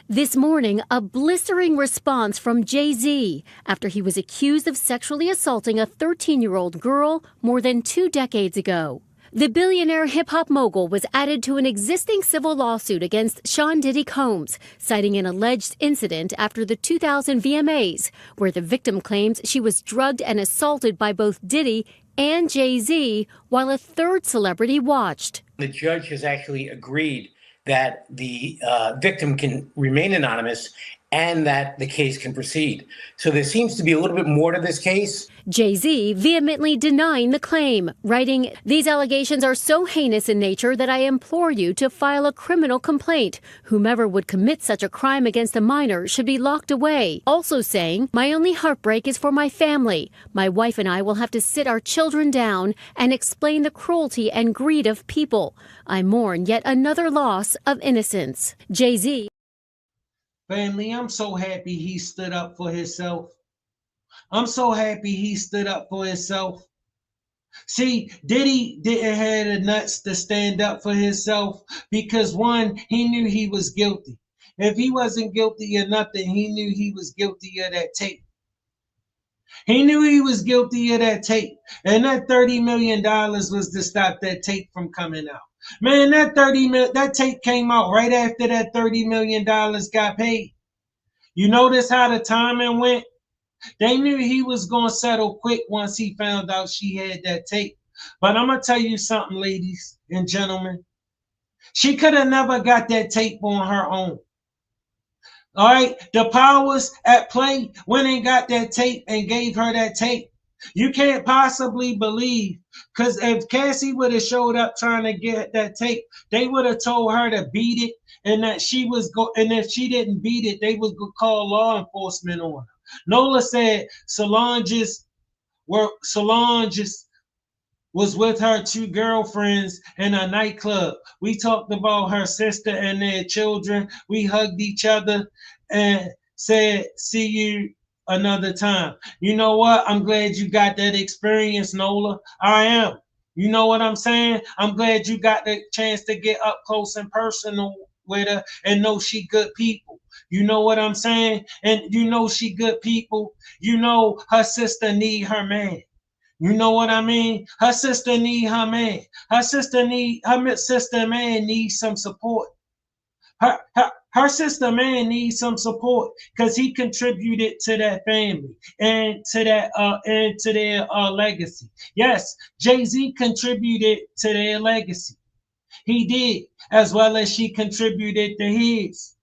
This morning, a blistering response from Jay-Z after he was accused of sexually assaulting a 13-year-old girl more than 2 decades ago. The billionaire hip-hop mogul was added to an existing civil lawsuit against Sean Diddy Combs, citing an alleged incident after the 2000 VMAs, where the victim claims she was drugged and assaulted by both Diddy and Jay-Z while a third celebrity watched. The judge has actually agreed that the victim can remain anonymous and that the case can proceed. So there seems to be a little bit more to this case. Jay-Z vehemently denying the claim, writing, "These allegations are so heinous in nature that I implore you to file a criminal complaint. Whomever would commit such a crime against a minor should be locked away." Also saying, "My only heartbreak is for my family. My wife and I will have to sit our children down and explain the cruelty and greed of people. I mourn yet another loss of innocence." Jay-Z. Family, I'm so happy he stood up for himself. I'm so happy he stood up for himself. See, Diddy didn't have the nuts to stand up for himself because, one, he knew he was guilty. If he wasn't guilty of nothing, he knew he was guilty of that tape. He knew he was guilty of that tape. And that $30 million was to stop that tape from coming out. Man, that tape came out right after that $30 million got paid. You notice how the timing went? They knew he was going to settle quick once he found out she had that tape. But I'm going to tell you something, ladies and gentlemen. She could have never got that tape on her own. All right? The powers at play went and got that tape and gave her that tape. You can't possibly believe, because if Cassie would have showed up trying to get that tape, they would have told her to beat it, and that and if she didn't beat it, they would call law enforcement on her. Nola said Solange was with her 2 girlfriends in a nightclub. We talked about her sister and their children. We hugged each other and said, "See you another time." You know what? I'm glad you got that experience, Nola. I am. You know what I'm saying? I'm glad you got the chance to get up close and personal with her and know she good people. You know what I'm saying? And you know she good people. You know her sister need her man. You know what I mean? Her sister need her man. Her sister and man need some support. Her sister man needs some support because he contributed to that family and to their legacy. Yes, Jay-Z contributed to their legacy. He did, as well as she contributed to his.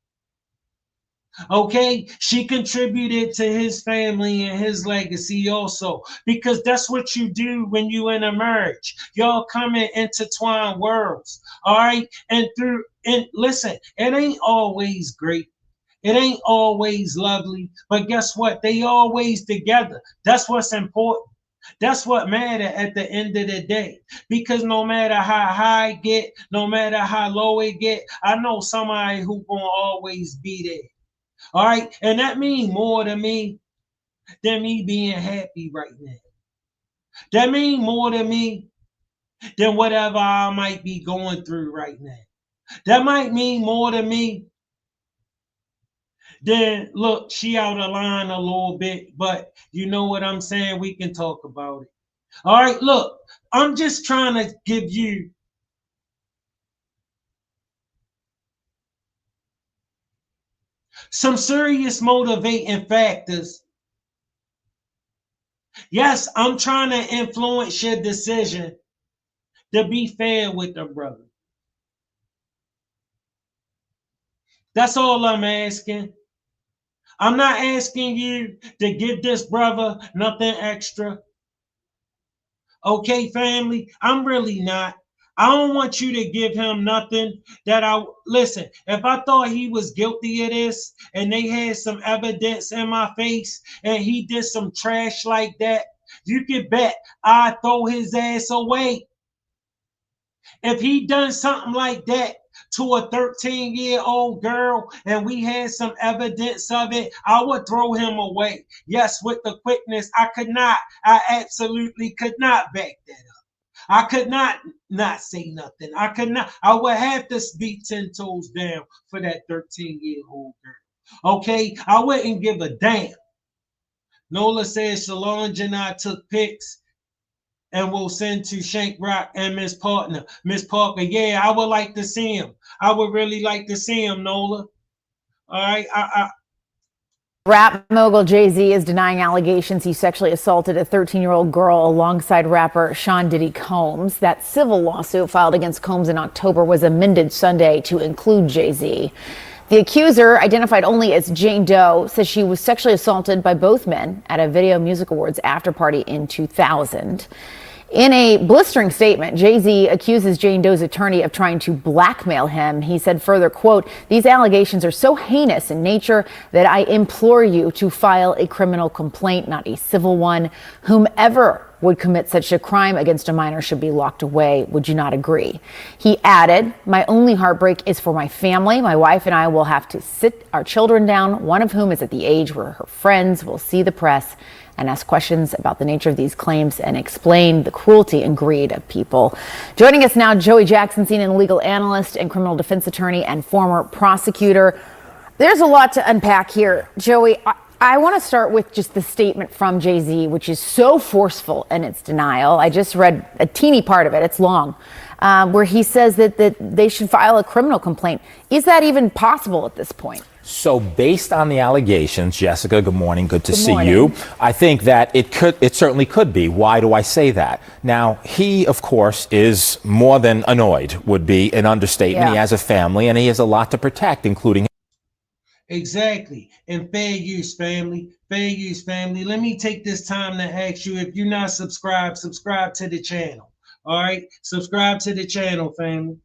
Okay, she contributed to his family and his legacy also, because that's what you do when you in a marriage. Y'all come in intertwined worlds, all right? And listen, it ain't always great. It ain't always lovely, but guess what? They always together. That's what's important. That's what matter at the end of the day. Because no matter how high it get, no matter how low it get, I know somebody who gonna always be there. All right, and that means more to me than me being happy right now. That means more to me than whatever I might be going through right now. That might mean more to me than, look, she out of line a little bit, but you know what I'm saying? We can talk about it. All right, look, I'm just trying to give you some serious motivating factors. Yes, I'm trying to influence your decision to be fair with the brother. That's all I'm asking. I'm not asking you to give this brother nothing extra. Okay, family? I'm really not. I don't want you to give him nothing listen, if I thought he was guilty of this and they had some evidence in my face and he did some trash like that, you can bet I'd throw his ass away. If he done something like that to a 13-year-old girl and we had some evidence of it, I would throw him away. Yes, with the quickness, I absolutely could not back that up. I could not say nothing. I would have to be 10 toes down for that 13-year-old girl. Okay, I wouldn't give a damn. Nola says Solange and I took pics and we'll send to Shank Rock and Miss Partner. Miss Parker, yeah, I would like to see him. I would really like to see him, Nola. All right, Rap mogul Jay-Z is denying allegations he sexually assaulted a 13-year-old girl alongside rapper Sean Diddy Combs. That civil lawsuit filed against Combs in October was amended Sunday to include Jay-Z. The accuser, identified only as Jane Doe, says she was sexually assaulted by both men at a Video Music Awards after party in 2000. In a blistering statement, Jay-Z accuses Jane Doe's attorney of trying to blackmail him. He said further, quote, "These allegations are so heinous in nature that I implore you to file a criminal complaint, not a civil one. Whomever would commit such a crime against a minor should be locked away. Would you not agree?" He added, "My only heartbreak is for my family. My wife and I will have to sit our children down, one of whom is at the age where her friends will see the press and ask questions about the nature of these claims and explain the cruelty and greed of people." Joining us now, Joey Jackson, CNN legal analyst and criminal defense attorney and former prosecutor. There's a lot to unpack here. Joey, I want to start with just the statement from Jay-Z, which is so forceful in its denial. I just read a teeny part of it. It's long, where he says that they should file a criminal complaint. Is that even possible at this point? So based on the allegations, Jessica, good morning. Good to see you. I think that it certainly could be. Why do I say that? Now, he, of course, is more than annoyed, would be an understatement. Yeah. He has a family and he has a lot to protect, including. Exactly. And fair use, family. Fair use, family. Let me take this time to ask you, if you're not subscribed, subscribe to the channel. All right? Subscribe to the channel, family.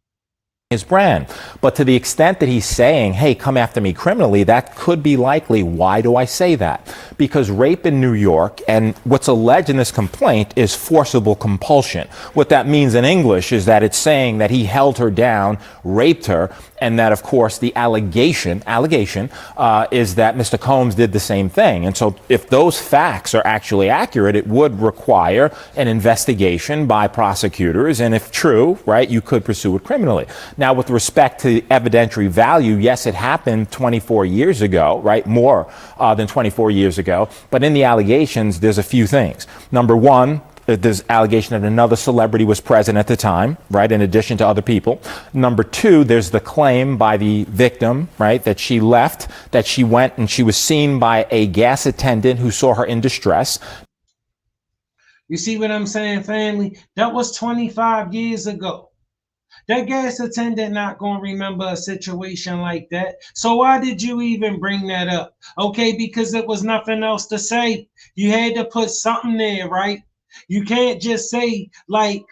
His brand. But to the extent that he's saying, hey, come after me criminally, that could be likely. Why do I say that? Because rape in New York, and what's alleged in this complaint, is forcible compulsion. What that means in English is that it's saying that he held her down, raped her, and that, of course, the allegation is that Mr. Combs did the same thing. And so if those facts are actually accurate, it would require an investigation by prosecutors. And if true, right, you could pursue it criminally. Now, with respect to evidentiary value, yes, it happened 24 years ago, right? More than 24 years ago. But in the allegations, there's a few things. Number one, there's allegation that another celebrity was present at the time, right, in addition to other people. Number two, there's the claim by the victim, right, that she left, that she went and she was seen by a gas attendant who saw her in distress. You see what I'm saying, family? That was 25 years ago. That gas attendant not going to remember a situation like that. So why did you even bring that up? Okay, because it was nothing else to say. You had to put something there, right? You can't just say like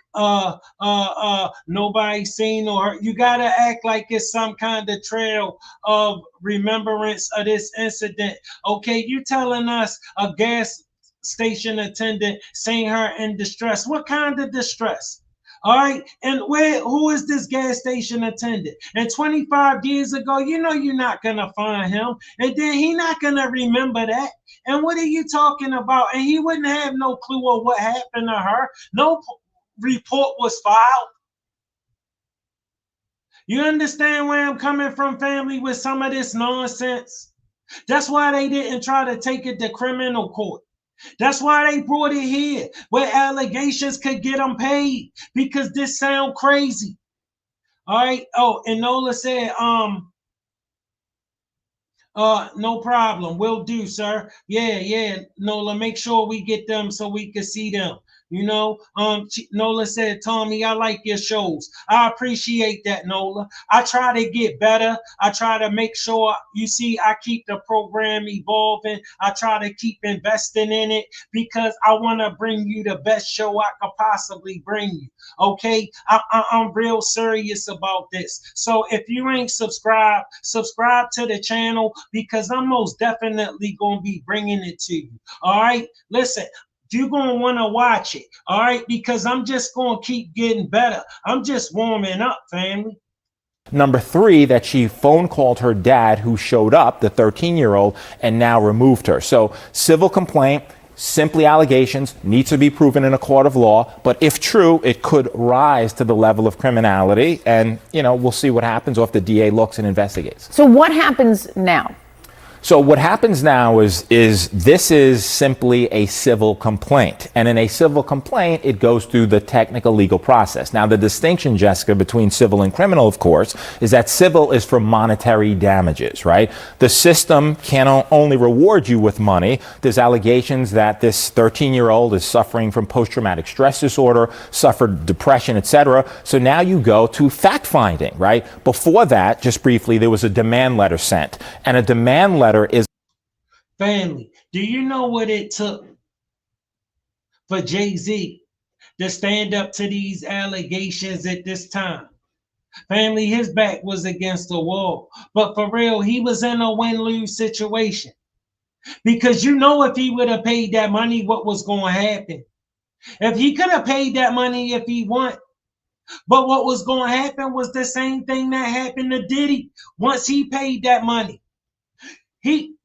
nobody seen or heard. You gotta act like it's some kind of trail of remembrance of this incident. Okay, you telling us a gas station attendant seen her in distress. What kind of distress? All right, and who is this gas station attendant? And 25 years ago, you know you're not gonna find him, and then he not gonna remember that. And what are you talking about? And he wouldn't have no clue of what happened to her. No report was filed. You understand where I'm coming from, family, with some of this nonsense? That's why they didn't try to take it to criminal court. That's why they brought it here, where allegations could get them paid, because this sound crazy. All right. Oh, and Nola said, no problem. Will do, sir. Yeah, Nola, make sure we get them so we can see them. You know, Nola said, Tommy, I like your shows. I appreciate that, Nola. I try to get better. I try to make sure, you see, I keep the program evolving. I try to keep investing in it because I want to bring you the best show I could possibly bring you. Okay, I'm real serious about this. So if you ain't subscribed, subscribe to the channel, because I'm most definitely going to be bringing it to you. All right, listen. You're going to want to watch it, all right? Because I'm just going to keep getting better. I'm just warming up, family. Number three, that she phone called her dad, who showed up, the 13-year-old, and now removed her. So civil complaint, simply allegations, needs to be proven in a court of law. But if true, it could rise to the level of criminality. And, you know, we'll see what happens, or if the DA looks and investigates. So what happens now? So what happens now is this is simply a civil complaint. And in a civil complaint, it goes through the technical legal process. Now, the distinction, Jessica, between civil and criminal, of course, is that civil is for monetary damages, right? The system can only reward you with money. There's allegations that this 13-year-old is suffering from post-traumatic stress disorder, suffered depression, etc. So now you go to fact-finding, right? Before that, just briefly, there was a demand letter sent. And a demand letter is... Family, do you know what it took for Jay-Z to stand up to these allegations at this time? Family, his back was against the wall. But for real, he was in a win-lose situation. Because you know, if he would have paid that money, what was going to happen? If he could have paid that money if he wanted. But what was going to happen was the same thing that happened to Diddy once he paid that money.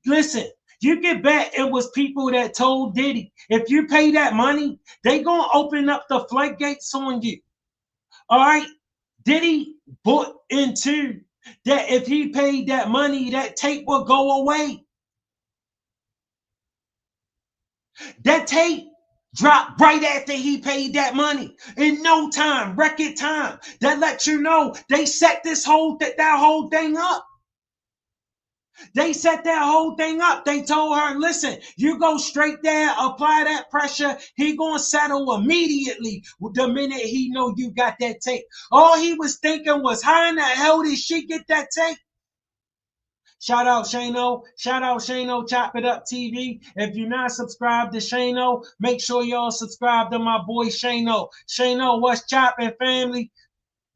Listen, you get back, it was people that told Diddy, if you pay that money, they gonna open up the floodgates on you. All right, Diddy bought into that if he paid that money, that tape will go away. That tape dropped right after he paid that money. In no time, record time. That lets you know they set that whole thing up. They set that whole thing up. They told her, listen, you go straight there, apply that pressure. He gonna settle immediately the minute he know you got that tape. All he was thinking was, how in the hell did she get that tape? Shout out Shano. Shout out Shano, Chop It Up TV. If you're not subscribed to Shano, make sure y'all subscribe to my boy Shano. Shano, what's chopping, family?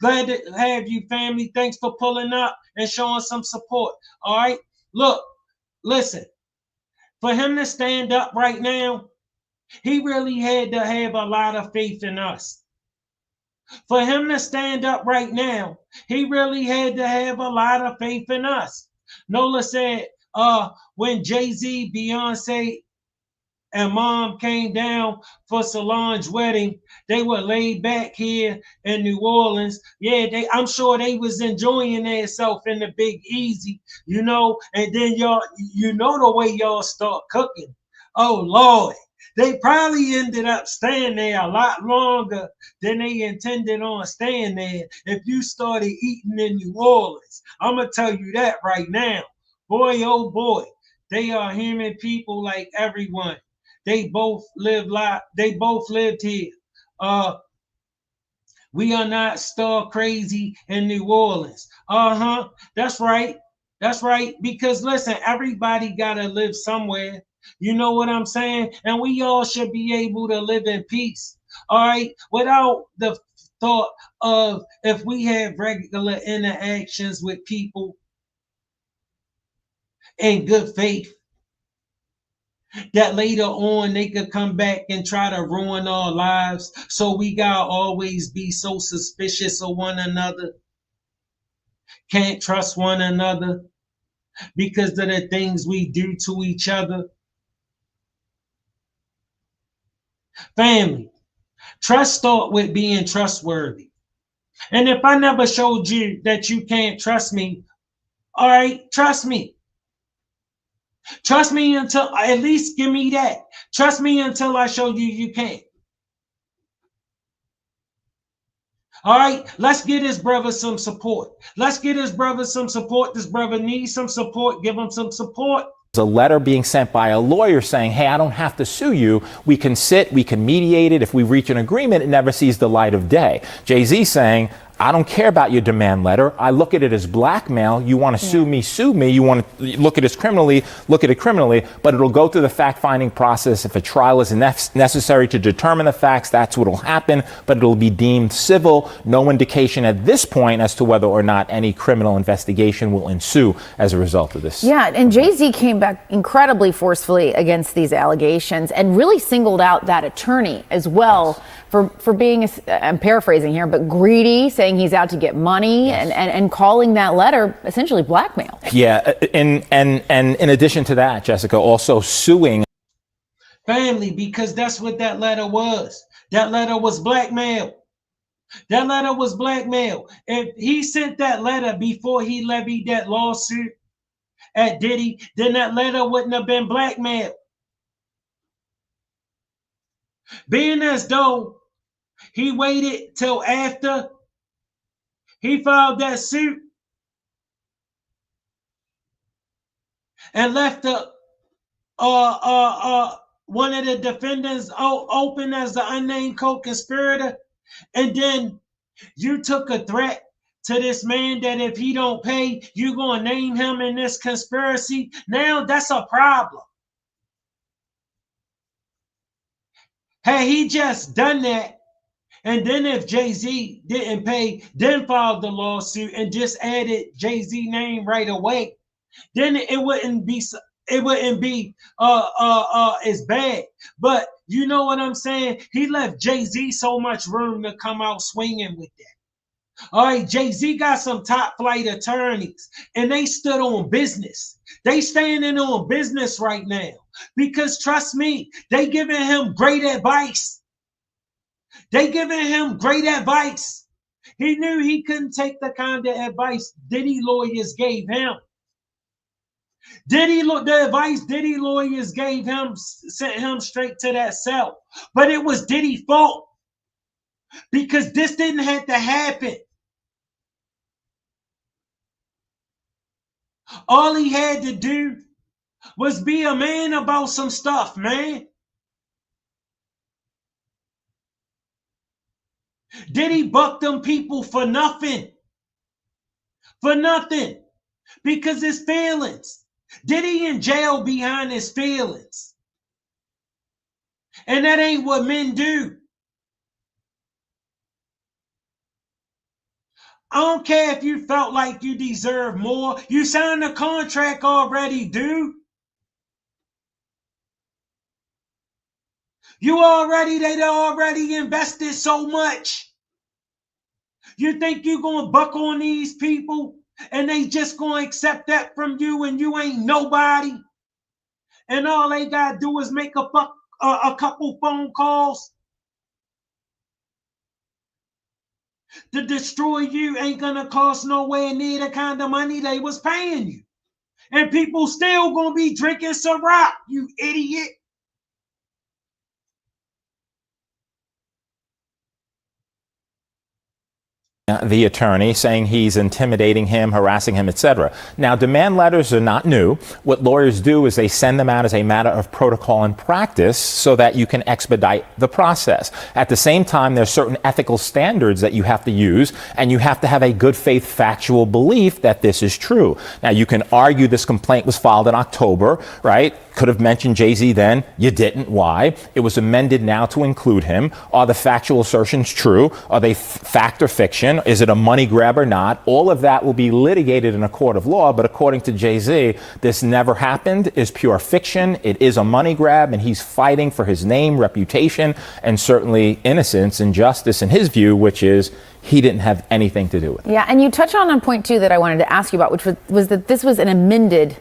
Glad to have you, family. Thanks for pulling up and showing some support. All right. Look, listen, for him to stand up right now, he really had to have a lot of faith in us. For him to stand up right now, he really had to have a lot of faith in us. Nola said, when Jay-Z, Beyonce, and Mom came down for Solange's wedding, they were laid back here in New Orleans. Yeah, I'm sure they was enjoying themselves in the Big Easy, you know. And then y'all, you know the way y'all start cooking. Oh Lord, They probably ended up staying there a lot longer than they intended on staying there if you started eating in New Orleans. I'm going to tell you that right now. Boy, oh boy, they are human people like everyone. They both lived here. We are not star crazy in New Orleans. That's right. That's right. Because listen, everybody gotta live somewhere. You know what I'm saying? And we all should be able to live in peace. All right. Without the thought of if we have regular interactions with people in good faith, that later on they could come back and try to ruin our lives. So we gotta always be so suspicious of one another. Can't trust one another because of the things we do to each other. Family, trust start with being trustworthy. And if I never showed you that you can't trust me, all right, trust me. Trust me until, at least give me that. Trust me until I show you you can't. All right, let's get his brother some support. Let's get his brother some support. This brother needs some support. Give him some support. A letter being sent by a lawyer saying, hey, I don't have to sue you. We can sit, we can mediate it. If we reach an agreement, it never sees the light of day. Jay-Z saying, I don't care about your demand letter. I look at it as blackmail. You want to sue me, sue me. You want to look at it criminally, look at it criminally, but it'll go through the fact-finding process. If a trial is necessary to determine the facts, that's what will happen, but it'll be deemed civil. No indication at this point as to whether or not any criminal investigation will ensue as a result of this. Yeah, and Jay-Z came back incredibly forcefully against these allegations and really singled out that attorney as well for being, I'm paraphrasing here, but greedy, saying he's out to get money, and calling that letter essentially blackmail. Yeah, and in addition to that, Jessica, also suing family, because that's what that letter was. That letter was blackmail. That letter was blackmail. If he sent that letter before he levied that lawsuit at Diddy, then that letter wouldn't have been blackmail. Being as though he waited till after he filed that suit and left the one of the defendants open as the unnamed co-conspirator, and then you took a threat to this man that if he don't pay, you're gonna name him in this conspiracy. Now that's a problem. Had he just done that, and then if Jay-Z didn't pay, then filed the lawsuit and just added Jay-Z name right away, then it wouldn't be as bad. But you know what I'm saying? He left Jay-Z so much room to come out swinging with that. All right, Jay-Z got some top flight attorneys, and they stood on business. They standing on business right now because trust me, they giving him great advice. They giving him great advice. He knew he couldn't take the kind of advice Diddy lawyers gave him. The advice Diddy lawyers gave him sent him straight to that cell. But it was Diddy's fault because this didn't have to happen. All he had to do was be a man about some stuff, man. Diddy bucked them people for nothing. For nothing. Because his feelings. Diddy in jail behind his feelings. And that ain't what men do. I don't care if you felt like you deserve more. You signed a contract already, dude. They already invested so much. You think you're going to buck on these people and they just going to accept that from you and you ain't nobody? And all they got to do is make a couple phone calls to destroy you. Ain't going to cost nowhere near the kind of money they was paying you. And people still going to be drinking Ciroc, you idiot. the attorney, saying he's intimidating him, harassing him, etc. Now, demand letters are not new. What lawyers do is they send them out as a matter of protocol and practice so that you can expedite the process. At the same time, there's certain ethical standards that you have to use, and you have to have a good faith factual belief that this is true. Now, you can argue this complaint was filed in October, right? Could have mentioned Jay-Z then. You didn't. Why? It was amended now to include him. Are the factual assertions true? Are they fact or fiction? Is it a money grab or not? All of that will be litigated in a court of law, but according to Jay-Z, this never happened, is pure fiction. It is a money grab, and he's fighting for his name, reputation, and certainly innocence and justice in his view, which is he didn't have anything to do with it. Yeah, and you touched on a point, too, that I wanted to ask you about, which was that this was an amendment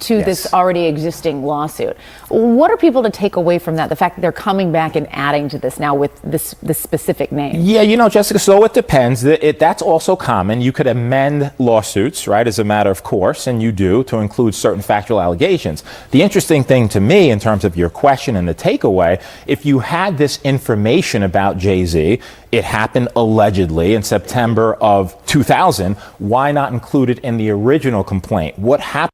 to this already existing lawsuit. What are people to take away from that? The fact that they're coming back and adding to this now with this specific name? Yeah, Jessica, so it depends. That's also common. You could amend lawsuits, right, as a matter of course, and you do, to include certain factual allegations. The interesting thing to me in terms of your question and the takeaway, if you had this information about Jay-Z, it happened allegedly in September of 2000, why not include it in the original complaint? What happened?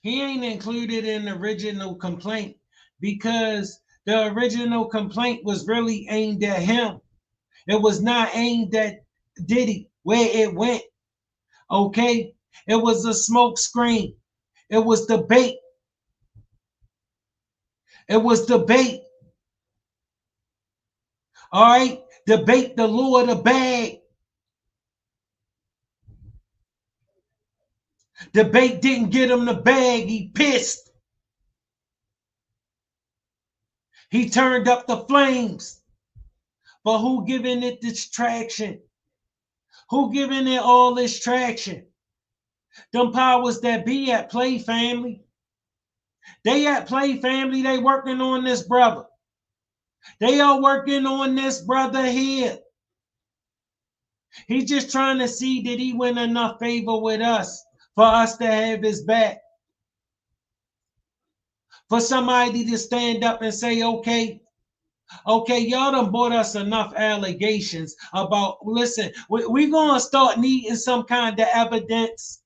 He ain't included in the original complaint because the original complaint was really aimed at him. It was not aimed at Diddy, where it went. Okay? It was a smoke screen. It was debate. It was debate. All right? Debate the lure of the bag. Debate didn't get him the bag. He pissed. He turned up the flames. But who giving it this traction? Who giving it all this traction? Them powers that be at play, family. They at play, family. They working on this brother. They are working on this brother here. He's just trying to see did he win enough favor with us for us to have his back. For somebody to stand up and say, okay, y'all done brought us enough allegations about, listen, we're going to start needing some kind of evidence.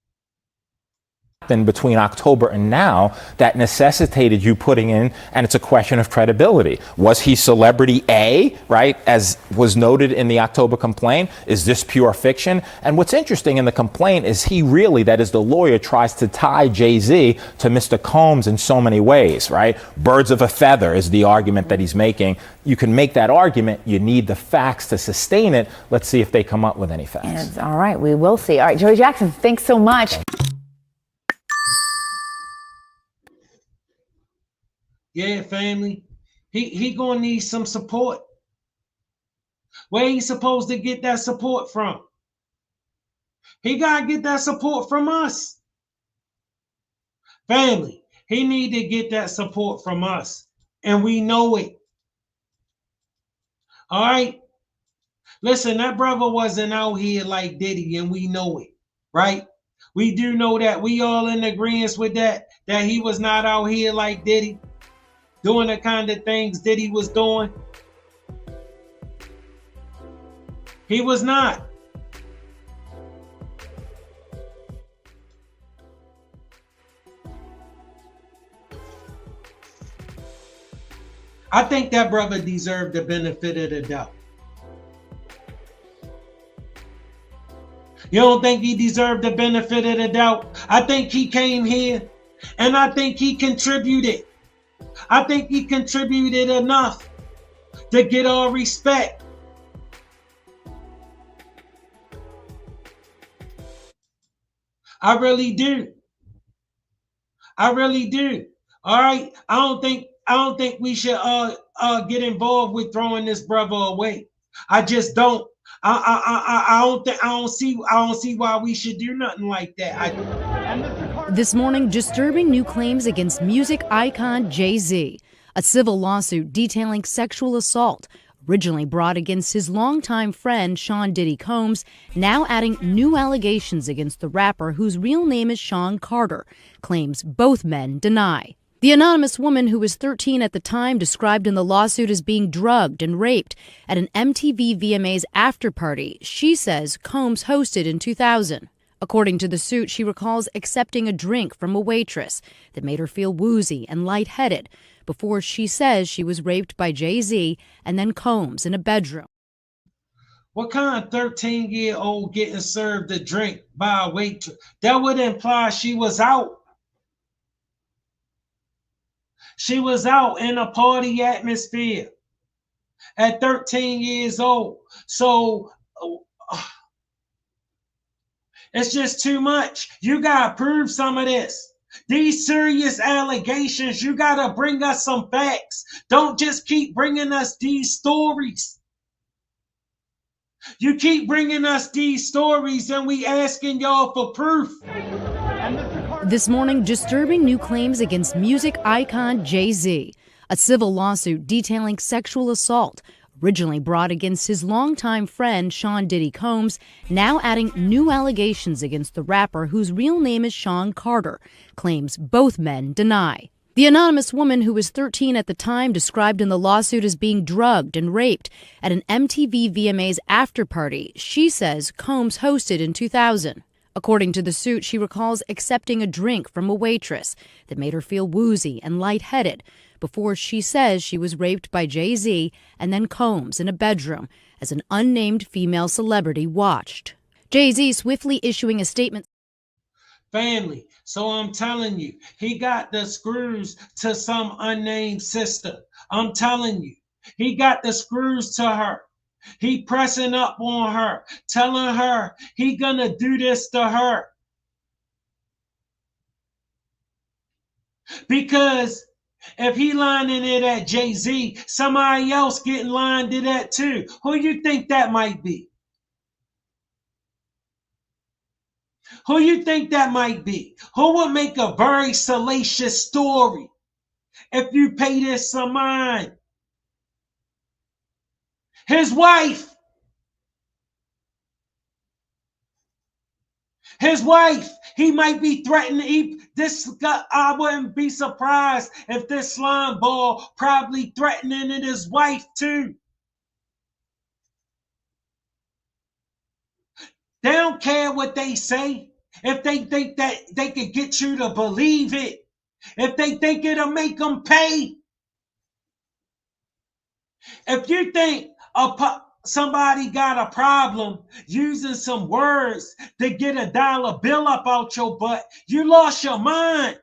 Between October and now that necessitated you putting in, and it's a question of credibility. Was he celebrity A, right, as was noted in the October complaint? Is this pure fiction? And what's interesting in the complaint is he really, that is the lawyer, tries to tie Jay-Z to Mr. Combs in so many ways, right? Birds of a feather is the argument that he's making. You can make that argument. You need the facts to sustain it. Let's see if they come up with any facts. All right, we will see. All right, Joey Jackson, thanks so much. Yeah, family. He gonna need some support. Where he supposed to get that support from? He gotta get that support from us. Family, he need to get that support from us. And we know it. All right? Listen, that brother wasn't out here like Diddy, and we know it, right? We do know that. We all in agreement with that he was not out here like Diddy, doing the kind of things Diddy was doing. He was not. I think that brother deserved the benefit of the doubt. You don't think he deserved the benefit of the doubt? I think he came here and I think he contributed. I think he contributed enough to get our respect. I really do. I really do. All right. I don't think we should get involved with throwing this brother away. I just don't. I don't see why we should do nothing like that. This morning, disturbing new claims against music icon Jay-Z. A civil lawsuit detailing sexual assault, originally brought against his longtime friend Sean Diddy Combs, now adding new allegations against the rapper whose real name is Sean Carter. Claims both men deny. The anonymous woman, who was 13 at the time, described in the lawsuit as being drugged and raped at an MTV VMAs after party she says Combs hosted in 2000. According to the suit, she recalls accepting a drink from a waitress that made her feel woozy and lightheaded before she says she was raped by Jay-Z and then Combs in a bedroom. What kind of 13-year-old getting served a drink by a waitress? That would imply she was out. She was out in a party atmosphere at 13 years old. So it's just too much. You got to prove some of this. These serious allegations, you got to bring us some facts. Don't just keep bringing us these stories. You keep bringing us these stories and we asking y'all for proof. This morning, disturbing new claims against music icon Jay-Z. A civil lawsuit detailing sexual assault, originally brought against his longtime friend Sean Diddy Combs, now adding new allegations against the rapper, whose real name is Sean Carter, claims both men deny. The anonymous woman, who was 13 at the time, described in the lawsuit as being drugged and raped at an MTV VMAs after party she says Combs hosted in 2000. According to the suit, she recalls accepting a drink from a waitress that made her feel woozy and lightheaded before she says she was raped by Jay-Z and then Combs in a bedroom as an unnamed female celebrity watched. Jay-Z swiftly issuing a statement. Family, so I'm telling you, he got the screws to some unnamed sister. I'm telling you, he got the screws to her. He pressing up on her, telling her he gonna do this to her. Because if he lining it at Jay-Z, somebody else getting lined it at too. Who you think that might be? Who you think that might be? Who would make a very salacious story if you pay this some mind? His wife. His wife. He might be threatening. I wouldn't be surprised if this slime ball probably threatening his wife too. They don't care what they say. If they think that they could get you to believe it. If they think it'll make them pay. If you think somebody got a problem using some words to get a dollar bill up out your butt, you lost your mind.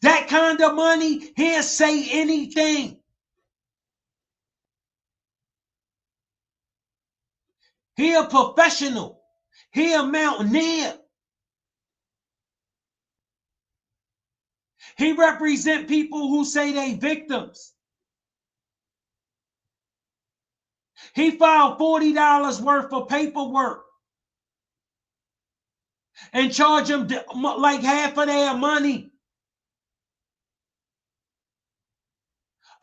That kind of money, he'll say anything. He a professional. He a mountaineer. He represent people who say they victims. He filed $40 worth of paperwork and charge them like half of their money.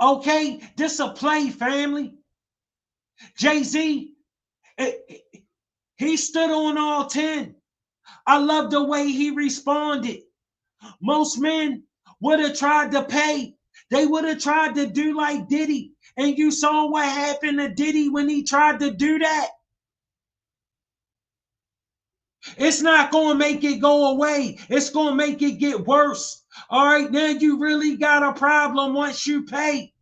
Okay, this a play, family. Jay-Z, he stood on all 10. I love the way he responded. Most men would have tried to pay. They would have tried to do like Diddy. And you saw what happened to Diddy when he tried to do that. It's not going to make it go away. It's going to make it get worse. All right, now you really got a problem once you pay.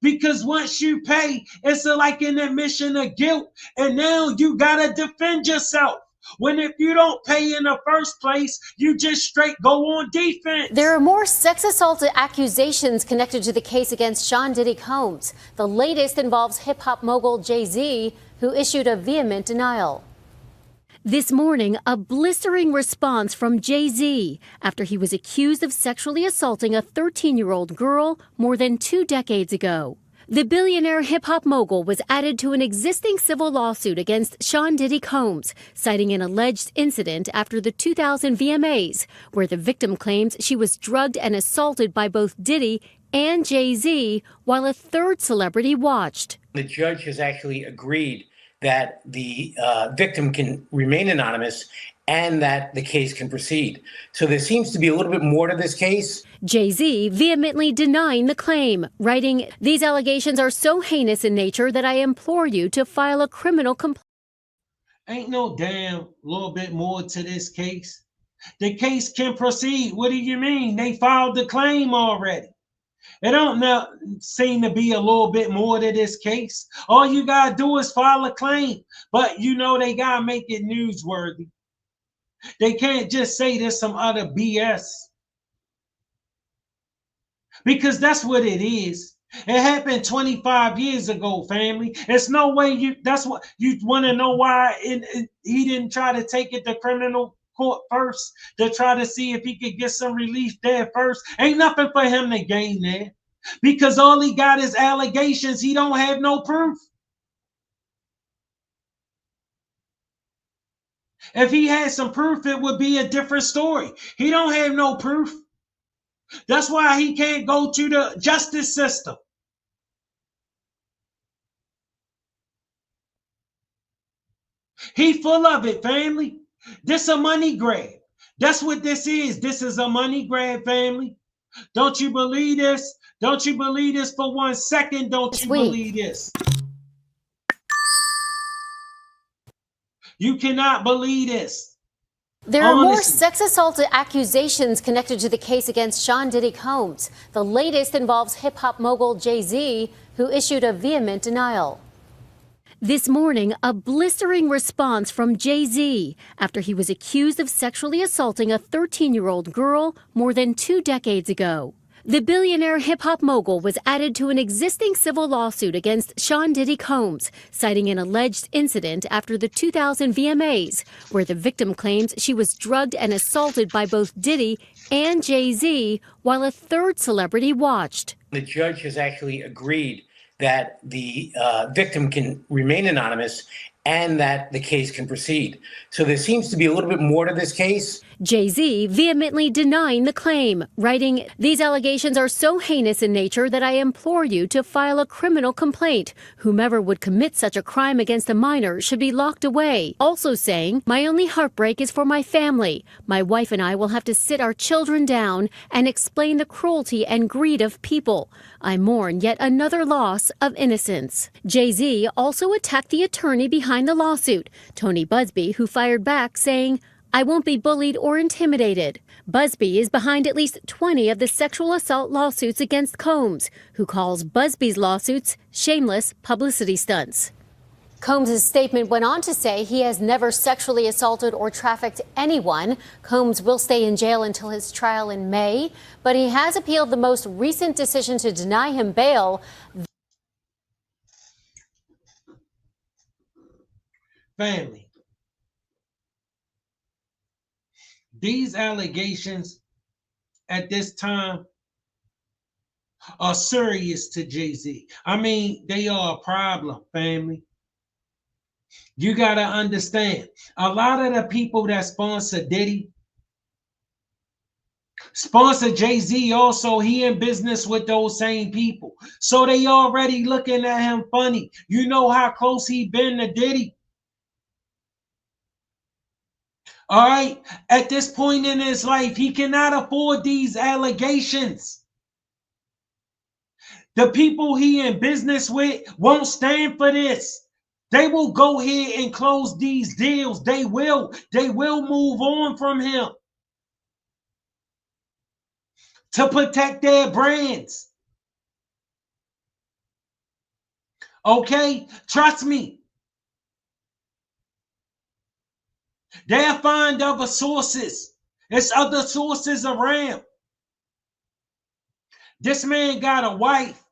Because once you pay, it's like an admission of guilt. And now you got to defend yourself. When if you don't pay in the first place, you just straight go on defense. There are more sex assault accusations connected to the case against Sean Diddy Combs. The latest involves hip-hop mogul Jay-Z, who issued a vehement denial. This morning, a blistering response from Jay-Z after he was accused of sexually assaulting a 13-year-old girl more than 2 decades ago. The billionaire hip-hop mogul was added to an existing civil lawsuit against Sean Diddy Combs, citing an alleged incident after the 2000 VMAs, where the victim claims she was drugged and assaulted by both Diddy and Jay-Z while a third celebrity watched. The judge has actually agreed that the victim can remain anonymous and that the case can proceed. So there seems to be a little bit more to this case. Jay-Z vehemently denying the claim, writing, "These allegations are so heinous in nature that I implore you to file a criminal complaint." Ain't no damn little bit more to this case. The case can proceed. What do you mean? They filed the claim already. It don't now seem to be a little bit more to this case. All you gotta do is file a claim. But you know they gotta make it newsworthy. They can't just say there's some other BS. Because that's what it is. It happened 25 years ago, family. It's no way that's what you want to know why he didn't try to take it to criminal court first to try to see if he could get some relief there first. Ain't nothing for him to gain there because all he got is allegations. He don't have no proof. If he had some proof, it would be a different story. He don't have no proof. That's why he can't go to the justice system. He full of it, family. This a money grab. That's what this is. This is a money grab, family. Don't you believe this? Don't you believe this for 1 second? Don't you believe this? You cannot believe this. There are more sex assault accusations connected to the case against Sean Diddy Combs. The latest involves hip-hop mogul Jay-Z, who issued a vehement denial. This morning, a blistering response from Jay-Z after he was accused of sexually assaulting a 13-year-old girl more than 2 decades ago. The billionaire hip-hop mogul was added to an existing civil lawsuit against Sean Diddy Combs, citing an alleged incident after the 2000 VMAs, where the victim claims she was drugged and assaulted by both Diddy and Jay-Z while a third celebrity watched. The judge has actually agreed that the victim can remain anonymous and that the case can proceed. So there seems to be a little bit more to this case. Jay-Z vehemently denying the claim, writing, "These allegations are so heinous in nature that I implore you to file a criminal complaint. Whomever would commit such a crime against a minor should be locked away." Also saying, "My only heartbreak is for my family. My wife and I will have to sit our children down and explain the cruelty and greed of people. I mourn yet another loss of innocence." Jay-Z also attacked the attorney behind the lawsuit, Tony Buzbee, who fired back saying, "I won't be bullied or intimidated." Buzbee is behind at least 20 of the sexual assault lawsuits against Combs, who calls Buzbee's lawsuits shameless publicity stunts. Combs' statement went on to say he has never sexually assaulted or trafficked anyone. Combs will stay in jail until his trial in May, but he has appealed the most recent decision to deny him bail. Family. These allegations at this time are serious to Jay-Z. I mean, they are a problem, family. You got to understand, a lot of the people that sponsor Diddy, sponsor Jay-Z also, he in business with those same people. So they already looking at him funny. You know how close he been to Diddy. All right, at this point in his life, he cannot afford these allegations. The people he in business with won't stand for this. They will go ahead and close these deals. They will move on from him to protect their brands. Okay, trust me. They'll find other sources. There's other sources around. This man got a wife.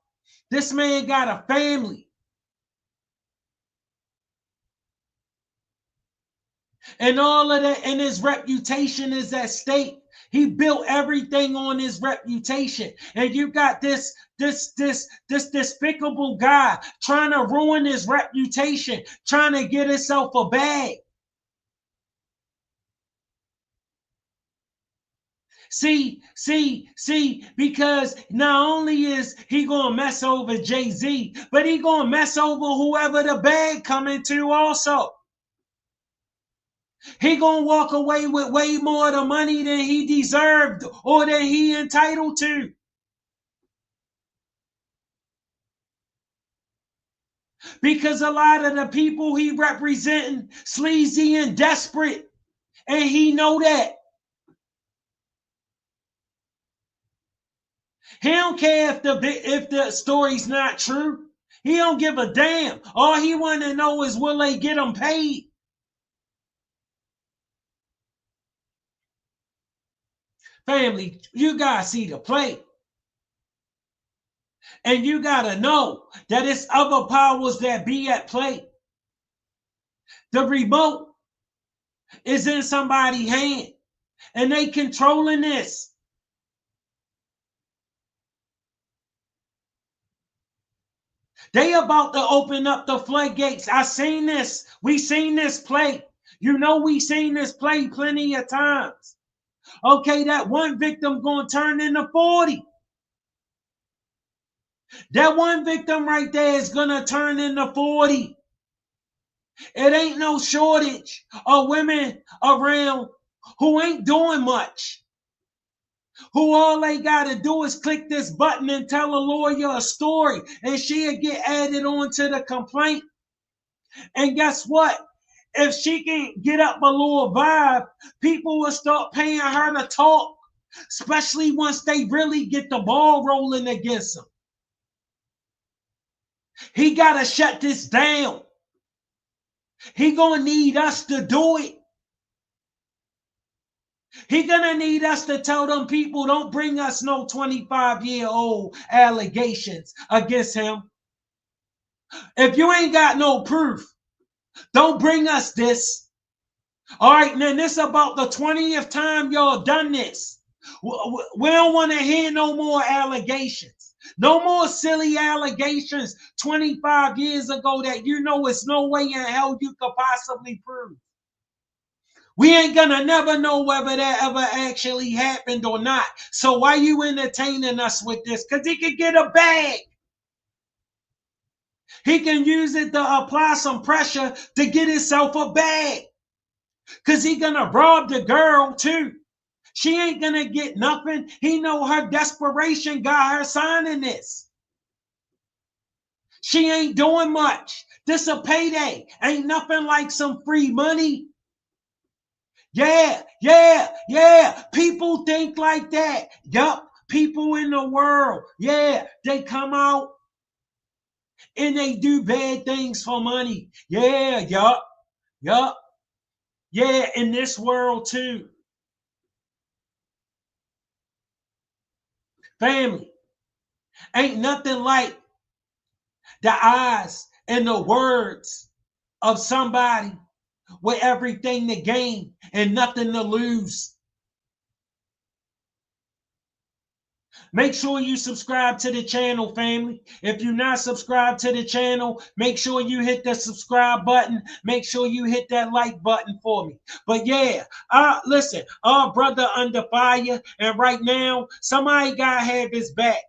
This man got a family. And all of that, and his reputation is at stake. He built everything on his reputation. And you got this despicable guy trying to ruin his reputation, trying to get himself a bag. See, because not only is he gonna mess over Jay-Z, but he gonna mess over whoever the bag coming to also. He gonna walk away with way more of the money than he deserved or than he entitled to. Because a lot of the people he representing sleazy and desperate, and he know that. He don't care if the story's not true. He don't give a damn. All he want to know is will they get him paid? Family, you gotta see the play. And you gotta know that it's other powers that be at play. The remote is in somebody's hand, and they controlling this. They about to open up the floodgates. I seen this. We seen this play. You know we seen this play plenty of times. Okay, that one victim gonna turn into 40. That one victim right there is gonna turn into 40. It ain't no shortage of women around who ain't doing much. Who all they gotta do is click this button and tell a lawyer a story, and she'll get added on to the complaint. And guess what? If she can get up a little vibe, people will start paying her to talk, especially once they really get the ball rolling against them. He gotta shut this down. He gonna need us to do it. He gonna need us to tell them people don't bring us no 25-year-old allegations against him. If you ain't got no proof, don't bring us this. All right, then this about the 20th time y'all done this. We don't want to hear no more allegations. No more silly allegations 25 years ago that you know it's no way in hell you could possibly prove. We ain't gonna never know whether that ever actually happened or not. So why you entertaining us with this? Because he could get a bag. He can use it to apply some pressure to get himself a bag. Because he gonna rob the girl too. She ain't gonna get nothing. He know her desperation got her signing this. She ain't doing much. This a payday. Ain't nothing like some free money. Yeah. People think like that. Yup. People in the world. Yeah. They come out and they do bad things for money. Yeah. Yup. Yeah. In this world too. Family. Ain't nothing like the eyes and the words of somebody with everything to gain and nothing to lose. Make sure you subscribe to the channel, family. If you're not subscribed to the channel, make sure you hit the subscribe button. Make sure you hit that like button for me. But yeah, listen, our brother under fire, and right now, somebody gotta have his back.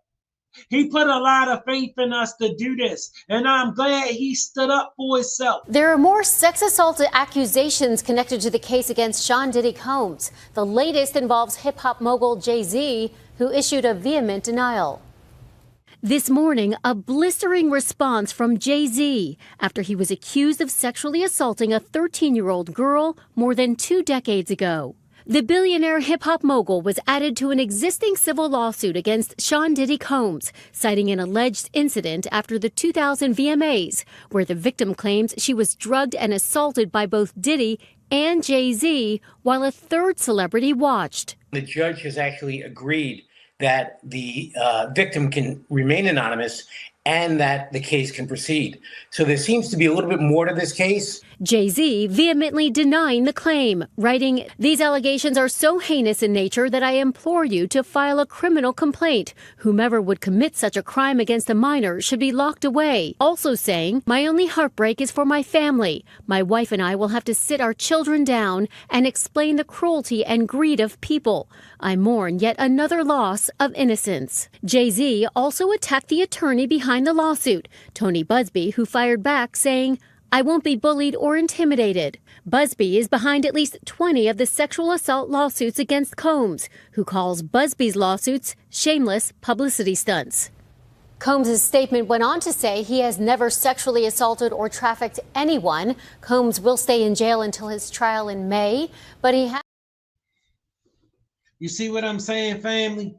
He put a lot of faith in us to do this, and I'm glad he stood up for himself. There are more sex assault accusations connected to the case against Sean Diddy Combs. The latest involves hip-hop mogul Jay-Z, who issued a vehement denial. This morning, a blistering response from Jay-Z after he was accused of sexually assaulting a 13-year-old girl more than 2 decades ago. The billionaire hip-hop mogul was added to an existing civil lawsuit against Sean Diddy Combs, citing an alleged incident after the 2000 VMAs, where the victim claims she was drugged and assaulted by both Diddy and Jay-Z while a third celebrity watched. The judge has actually agreed that the victim can remain anonymous and that the case can proceed. So there seems to be a little bit more to this case. Jay-Z vehemently denying the claim, writing, "These allegations are so heinous in nature that I implore you to file a criminal complaint. Whomever would commit such a crime against a minor should be locked away." Also saying, "My only heartbreak is for my family. My wife and I will have to sit our children down and explain the cruelty and greed of people. I mourn yet another loss of innocence." Jay-Z also attacked the attorney behind the lawsuit, Tony Buzbee, who fired back saying, I won't be bullied or intimidated. Busby is behind at least 20 of the sexual assault lawsuits against Combs, who calls Busby's lawsuits shameless publicity stunts. Combs' statement went on to say he has never sexually assaulted or trafficked anyone. Combs will stay in jail until his trial in May, but he has. You see what I'm saying, family?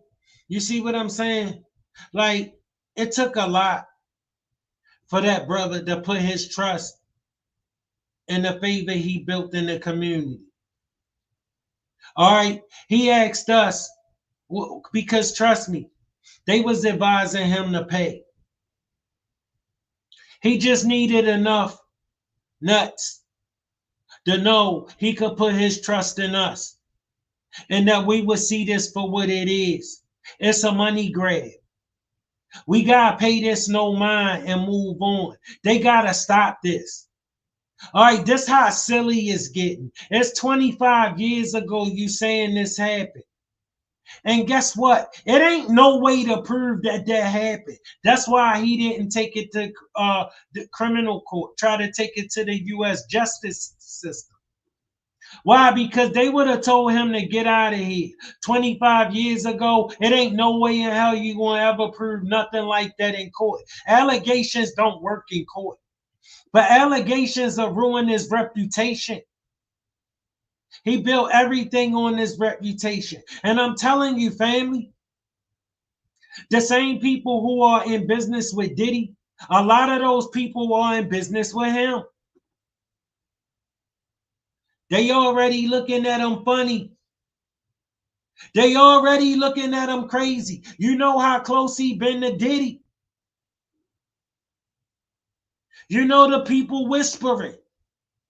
You see what I'm saying? Like, it took a lot for that brother to put his trust in the favor he built in the community. All right, he asked us, because trust me, they was advising him to pay. He just needed enough nuts to know he could put his trust in us and that we would see this for what it is. It's a money grab. We gotta pay this no mind and move on. They gotta stop this. All right, this how silly it's getting. It's 25 years ago you saying this happened. And guess what? It ain't no way to prove that happened. That's why he didn't take it to the criminal court, try to take it to the U.S. justice system. Why? Because they would have told him to get out of here 25 years ago. It ain't no way in hell you gonna ever prove nothing like that in court. Allegations don't work in court. But allegations are ruining his reputation. He built everything on his reputation. And I'm telling you, family, the same people who are in business with Diddy, a lot of those people are in business with him. They already looking at him funny. They already looking at him crazy. You know how close he been to Diddy. You know the people whispering.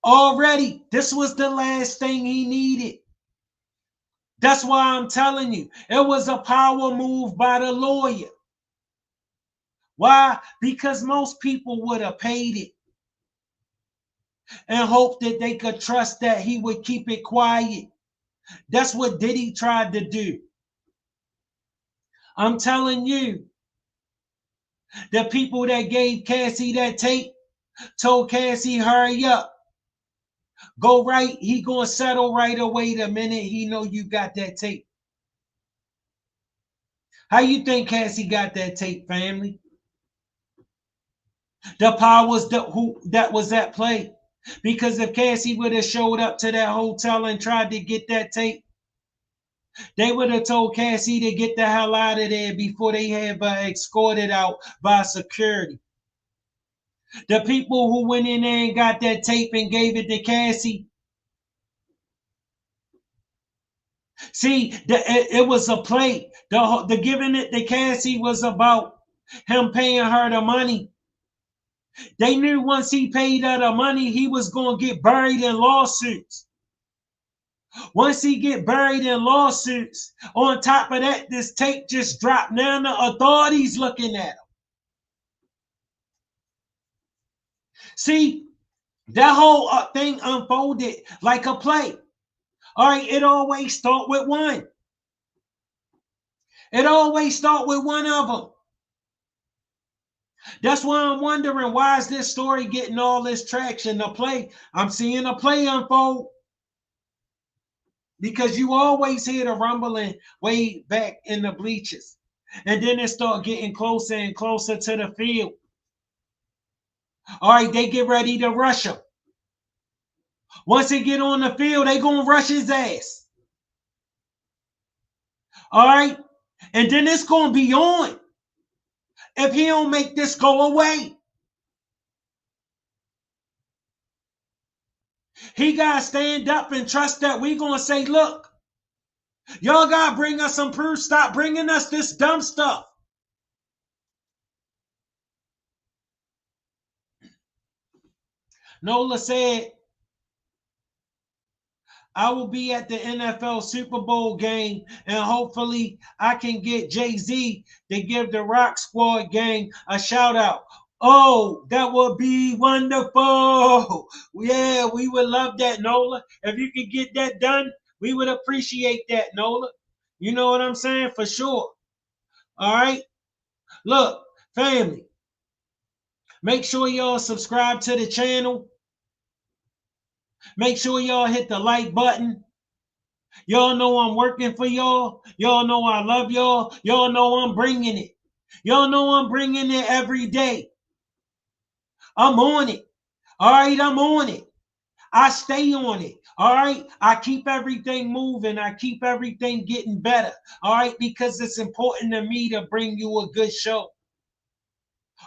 Already, this was the last thing he needed. That's why I'm telling you, it was a power move by the lawyer. Why? Because most people would have paid it and hoped that they could trust that he would keep it quiet. That's what Diddy tried to do. I'm telling you, the people that gave Cassie that tape told Cassie, hurry up. Go right, he gonna settle right away the minute he know you got that tape. How you think Cassie got that tape, family? The powers that was at play. Because if Cassie would have showed up to that hotel and tried to get that tape, they would have told Cassie to get the hell out of there before they had escorted out by security. The people who went in there and got that tape and gave it to Cassie, see, it was a play. The giving it to Cassie was about him paying her the money. They knew once he paid her the money, he was going to get buried in lawsuits. Once he get buried in lawsuits, on top of that, this tape just dropped. Now the authorities looking at him. See, that whole thing unfolded like a play. All right, it always start with one. It always start with one of them. That's why I'm wondering, why is this story getting all this traction? The play, I'm seeing a play unfold. Because you always hear the rumbling way back in the bleachers. And then it start getting closer and closer to the field. All right, they get ready to rush him. Once they get on the field, they gonna rush his ass. All right, and then it's gonna be on if he don't make this go away. He gotta stand up and trust that we gonna say, look, y'all gotta bring us some proof. Stop bringing us this dumb stuff. Nola said, I will be at the NFL Super Bowl game, and hopefully I can get Jay-Z to give the Rock Squad gang a shout out. Oh, that would be wonderful. Yeah, we would love that, Nola. If you could get that done, we would appreciate that, Nola. You know what I'm saying? For sure. All right. Look, family, make sure y'all subscribe to the channel. Make sure y'all hit the like button. Y'all know I'm working for y'all. Y'all know I love y'all. Y'all know I'm bringing it. Y'all know I'm bringing it every day. I'm on it. All right, I'm on it. I stay on it. All right, I keep everything moving. I keep everything getting better. All right, because it's important to me to bring you a good show.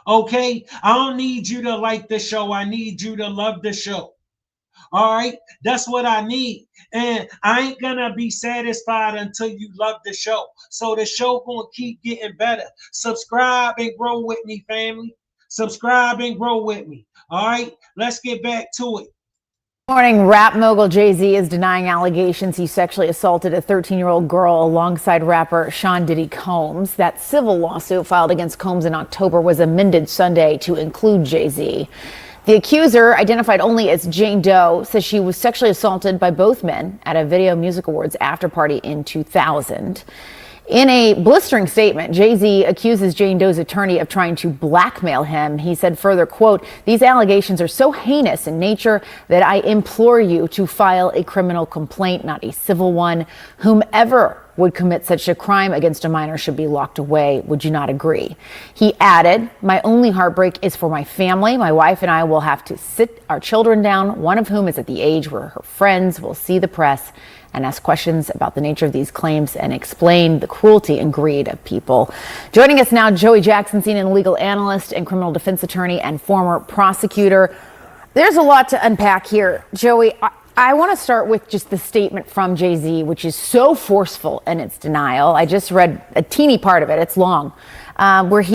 Okay, I don't need you to like the show. I need you to love the show. All right, that's what I need. And I ain't gonna be satisfied until you love the show. So the show gonna keep getting better. Subscribe and grow with me, family. Subscribe and grow with me. All right, let's get back to it. Morning, rap mogul Jay-Z is denying allegations he sexually assaulted a 13-year-old girl alongside rapper Sean Diddy Combs. That civil lawsuit filed against Combs in October was amended Sunday to include Jay-Z. The accuser, identified only as Jane Doe, says she was sexually assaulted by both men at a Video Music Awards after party in 2000. In a blistering statement, Jay-Z accuses Jane Doe's attorney of trying to blackmail him. He said further, quote, "These allegations are so heinous in nature that I implore you to file a criminal complaint, not a civil one. Whomever would commit such a crime against a minor should be locked away. Would you not agree?" He added, "My only heartbreak is for my family. My wife and I will have to sit our children down, one of whom is at the age where her friends will see the press and ask questions about the nature of these claims and explain the cruelty and greed of people." Joining us now, Joey Jackson, CNN legal analyst and criminal defense attorney and former prosecutor. There's a lot to unpack here. Joey, I want to start with just the statement from Jay-Z, which is so forceful in its denial. I just read a teeny part of it. It's long, where he...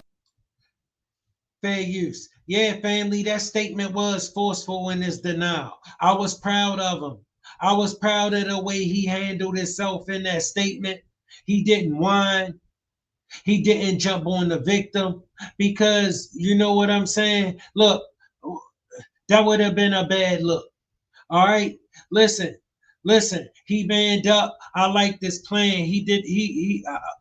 Fair use. Yeah, family, that statement was forceful in his denial. I was proud of him. I was proud of the way he handled himself in that statement. He didn't whine. He didn't jump on the victim because you know what I'm saying? Look, that would have been a bad look. All right, listen, he manned up. I like this plan.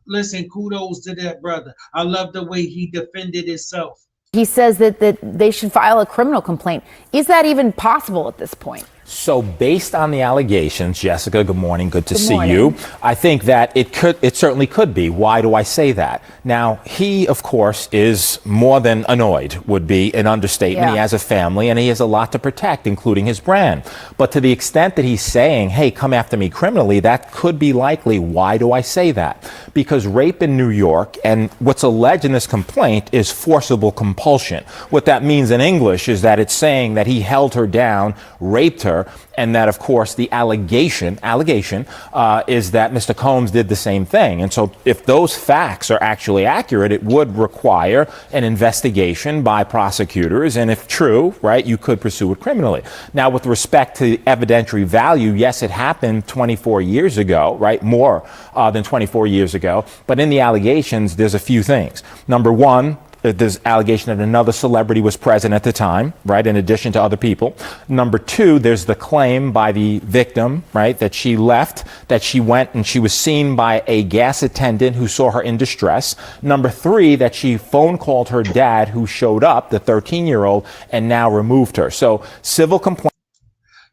Listen, kudos to that brother. I love the way he defended himself. He says that they should file a criminal complaint. Is that even possible at this point? So based on the allegations, Jessica, good morning. Good to see you. I think that it certainly could be. Why do I say that? Now, he, of course, is more than annoyed, would be an understatement. Yeah. He has a family and he has a lot to protect, including his brand. But to the extent that he's saying, hey, come after me criminally, that could be likely. Why do I say that? Because rape in New York, and what's alleged in this complaint, is forcible compulsion. What that means in English is that it's saying that he held her down, raped her, and that, of course, the allegation is that Mr. Combs did the same thing. And so if those facts are actually accurate, it would require an investigation by prosecutors. And if true, right, you could pursue it criminally. Now, with respect to evidentiary value, yes, it happened 24 years ago, right, more than 24 years ago. But in the allegations, there's a few things. Number one, there's allegation that another celebrity was present at the time, right, in addition to other people. Number two, there's the claim by the victim, right, that she left, that she went and she was seen by a gas attendant who saw her in distress. Number three, that she phone called her dad, who showed up, the 13-year-old, and now removed her. So civil complaint.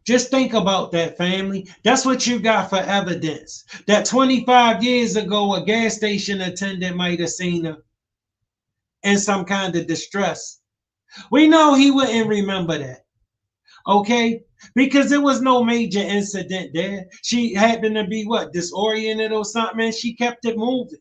Just think about that, family. That's what you got for evidence. That 25 years ago, a gas station attendant might have seen her in some kind of distress. We know he wouldn't remember that, okay? Because there was no major incident there. She happened to be, disoriented or something, and she kept it moving.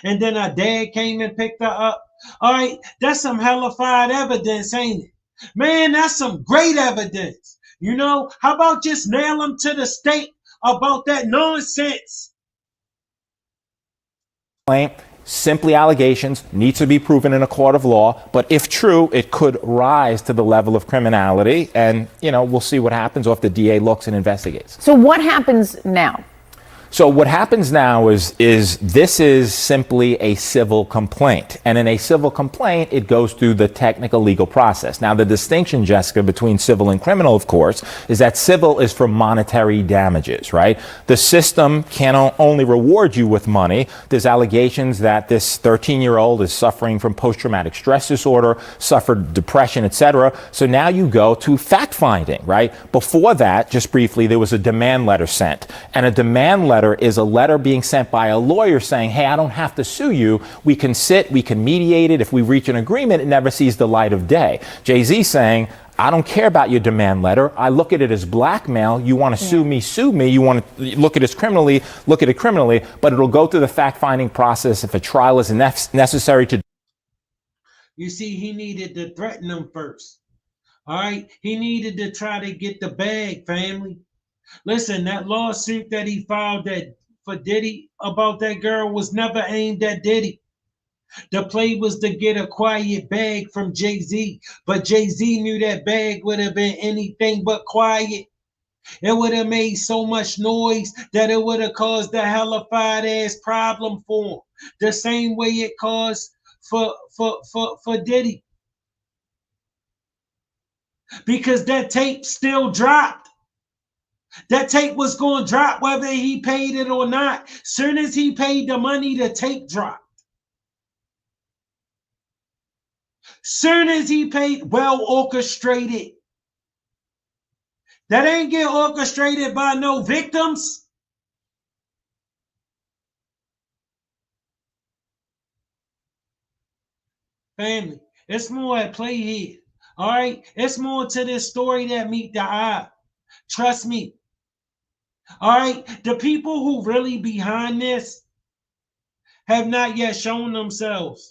And then her dad came and picked her up. All right, that's some hellified evidence, ain't it? Man, that's some great evidence. You know, how about just nail them to the stake about that nonsense? Simply allegations, need to be proven in a court of law, but if true, it could rise to the level of criminality, and, you know, we'll see what happens or if the DA looks and investigates. So what happens now? So what happens now is this is simply a civil complaint. And in a civil complaint, it goes through the technical legal process. Now, the distinction, Jessica, between civil and criminal, of course, is that civil is for monetary damages, right? The system can only reward you with money. There's allegations that this 13-year-old is suffering from post-traumatic stress disorder, suffered depression, etc. So now you go to fact-finding, right? Before that, just briefly, there was a demand letter sent. And a demand letter is a letter being sent by a lawyer saying, hey, I don't have to sue you. We can sit, we can mediate it. If we reach an agreement, it never sees the light of day. Jay-Z saying, I don't care about your demand letter. I look at it as blackmail. You want to sue me, sue me. You want to look at it criminally, look at it criminally, but it'll go through the fact-finding process if a trial is necessary to. You see, he needed to threaten them first. All right? He needed to try to get the bag, family. Listen, that lawsuit that he filed for Diddy about that girl was never aimed at Diddy. The play was to get a quiet bag from Jay-Z, but Jay-Z knew that bag would have been anything but quiet. It would have made so much noise that it would have caused a hellified ass problem for him. The same way it caused for Diddy. Because that tape still dropped. That tape was going to drop whether he paid it or not. Soon as he paid the money, the tape dropped. Soon as he paid, well orchestrated. That ain't get orchestrated by no victims. Family, it's more at play here. All right? It's more to this story that meet the eye. Trust me. All right, the people who really behind this have not yet shown themselves.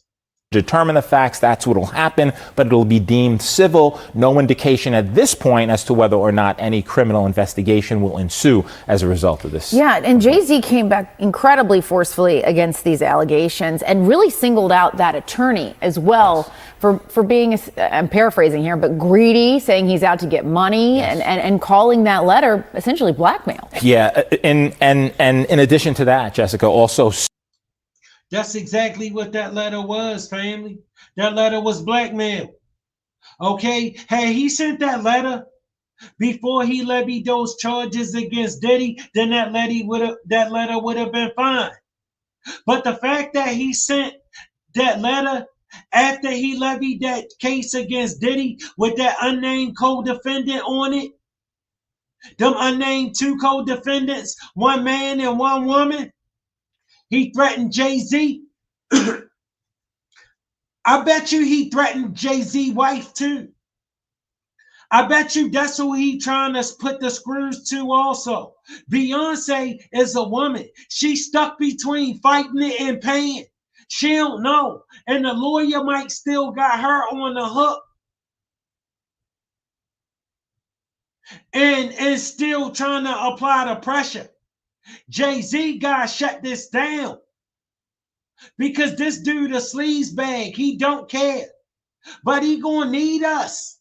Determine the facts, that's what will happen, but it'll be deemed civil. No indication at this point as to whether or not any criminal investigation will ensue as a result of this. Yeah, and Jay-Z came back incredibly forcefully against these allegations and really singled out that attorney as well for being, I'm paraphrasing here, but greedy, saying he's out to get money, and calling that letter essentially blackmail. Yeah, and in addition to that, Jessica, also. That's exactly what that letter was, family. That letter was blackmail. Okay? Had he sent that letter before he levied those charges against Diddy, then that letter would have been fine. But the fact that he sent that letter after he levied that case against Diddy with that unnamed co-defendant on it, them unnamed two co-defendants, one man and one woman, he threatened Jay-Z. I bet you he threatened Jay-Z's wife too. I bet you that's who he trying to put the screws to also. Beyonce is a woman. She's stuck between fighting it and paying. She don't know. And the lawyer might still got her on the hook. And still trying to apply the pressure. Jay-Z got to shut this down because this dude a sleaze bag. He don't care, but he gonna need us.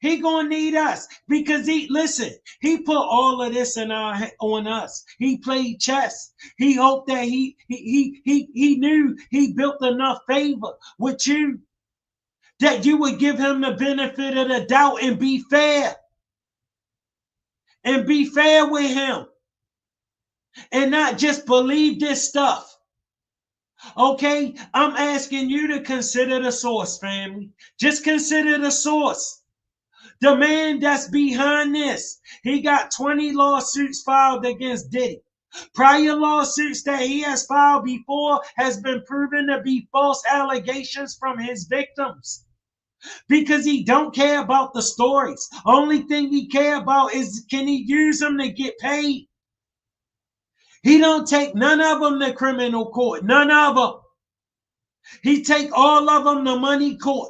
He gonna need us because he put all of this on us. He played chess. He hoped that he knew he built enough favor with you that you would give him the benefit of the doubt and be fair. And be fair with him. And not just believe this stuff. Okay? I'm asking you to consider the source, family. Just consider the source. The man that's behind this. He got 20 lawsuits filed against Diddy. Prior lawsuits that he has filed before has been proven to be false allegations from his victims. Because he don't care about the stories. Only thing he care about is can he use them to get paid. He don't take none of them to criminal court. None of them. He take all of them to money court.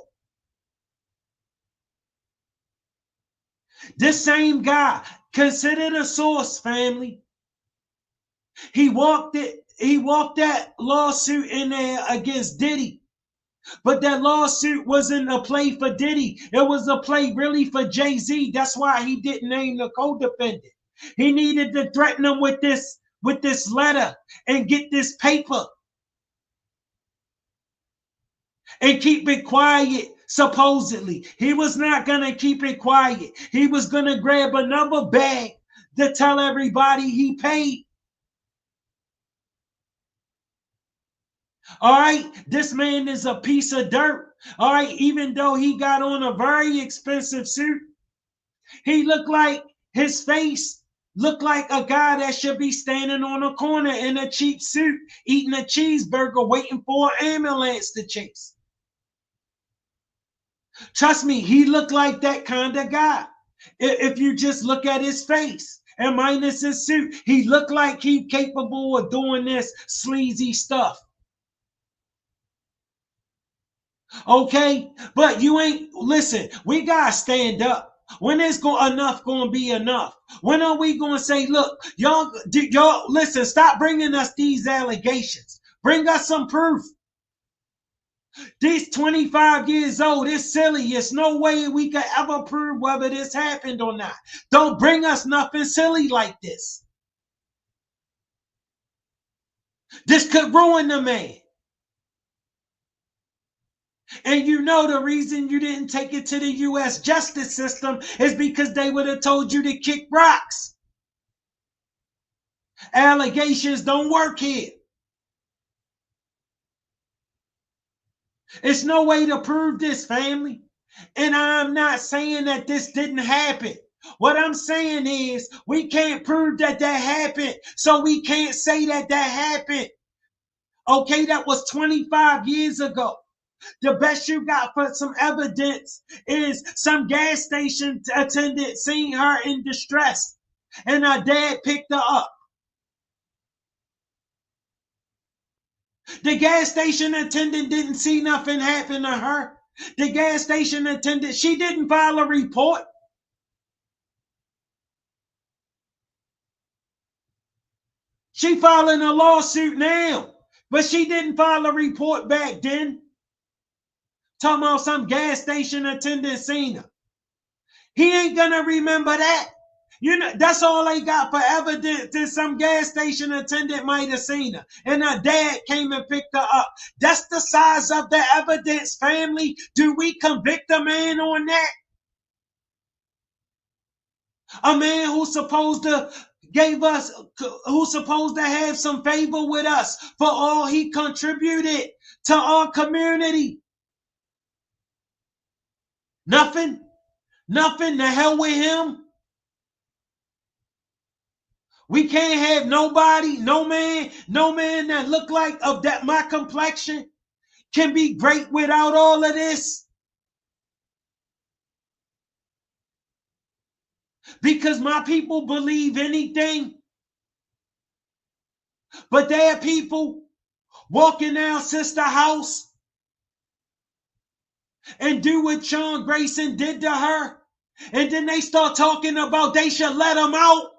This same guy, consider the source, family. He walked that lawsuit in there against Diddy. But that lawsuit wasn't a play for Diddy. It was a play really for Jay-Z. That's why he didn't name the co-defendant. He needed to threaten him with this with this letter and get this paper and keep it quiet. Supposedly, he was not going to keep it quiet. He was going to grab another bag to tell everybody he paid. All right, this man is a piece of dirt. All right, even though he got on a very expensive suit, he looked like his face looked like a guy that should be standing on a corner in a cheap suit, eating a cheeseburger, waiting for an ambulance to chase. Trust me, he looked like that kind of guy. If you just look at his face and minus his suit, he looked like he's capable of doing this sleazy stuff. Okay, but you ain't, listen, we gotta stand up. When is enough gonna be enough? When are we gonna say, look, y'all, listen, stop bringing us these allegations. Bring us some proof. These 25 years old, it's silly. It's no way we could ever prove whether this happened or not. Don't bring us nothing silly like this. This could ruin the man. And you know the reason you didn't take it to the U.S. justice system is because they would have told you to kick rocks. Allegations don't work here. It's no way to prove this, family. And I'm not saying that this didn't happen. What I'm saying is we can't prove that that happened, so we can't say that that happened. Okay, that was 25 years ago. The best you got for some evidence is some gas station attendant seeing her in distress, and her dad picked her up. The gas station attendant didn't see nothing happen to her. The gas station attendant, she didn't file a report. She filing a lawsuit now, but she didn't file a report back then. Talking about some gas station attendant seen her. He ain't gonna remember that. You know, that's all they got for evidence that some gas station attendant might have seen her. And her dad came and picked her up. That's the size of the evidence, family. Do we convict a man on that? A man who's supposed to who's supposed to have some favor with us for all he contributed to our community. Nothing. Nothing. The hell with him. We can't have nobody, no man that look like of that my complexion can be great without all of this. Because my people believe anything. But there are people walking down Sister House and do what Sean Grayson did to her. And then they start talking about they should let him out.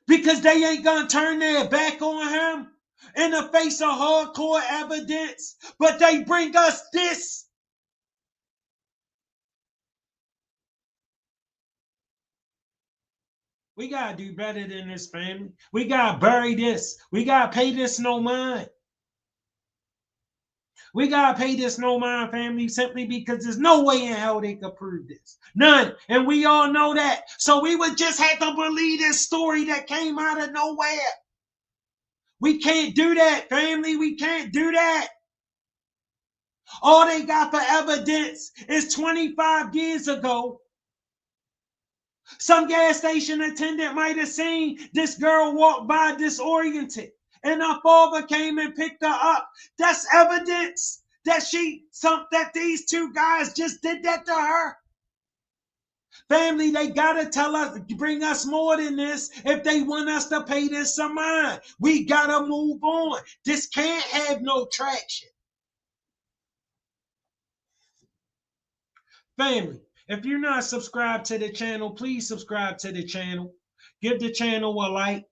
Because they ain't gonna turn their back on him in the face of hardcore evidence. But they bring us this. We gotta do better than this, family. We gotta bury this. We gotta pay this no mind. We gotta pay this no mind, family, simply because there's no way in hell they could prove this. None. And we all know that. So we would just have to believe this story that came out of nowhere. We can't do that, family. We can't do that. All they got for evidence is 25 years ago. Some gas station attendant might have seen this girl walk by disoriented, and her father came and picked her up. That's evidence that that these two guys just did that to her. Family, they gotta tell us, bring us more than this if they want us to pay this some mind. We gotta move on. This can't have no traction. Family, if you're not subscribed to the channel, please subscribe to the channel. Give the channel a like.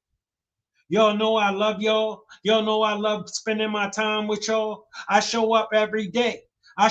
Y'all know I love y'all. Y'all know I love spending my time with y'all. I show up every day. I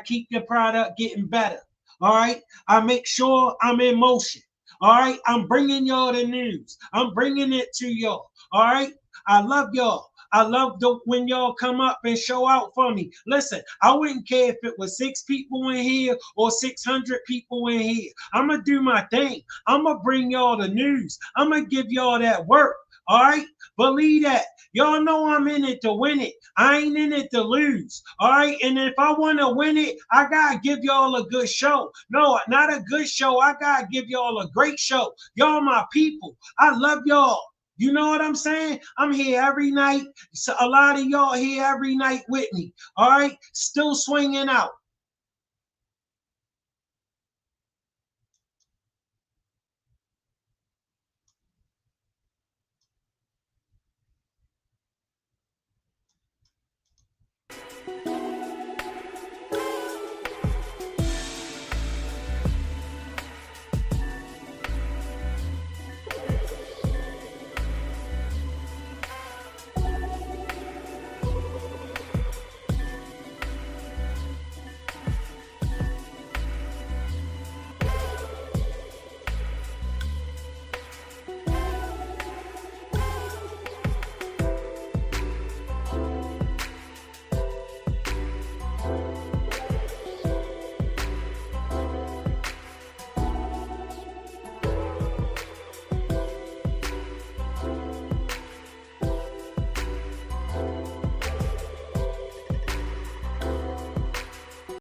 keep the product getting better. All right. I make sure I'm in motion. All right, I'm bringing y'all the news. I'm bringing it to y'all. All right, I love y'all. I love when y'all come up and show out for me. Listen, I wouldn't care if it was 6 people in here or 600 people in here. I'm going to do my thing. I'm going to bring y'all the news. I'm going to give y'all that work. All right? Believe that. Y'all know I'm in it to win it. I ain't in it to lose. All right? And if I want to win it, I got to give y'all a good show. No, not a good show. I got to give y'all a great show. Y'all my people. I love y'all. You know what I'm saying? I'm here every night. So a lot of y'all here every night with me. All right? Still swinging out.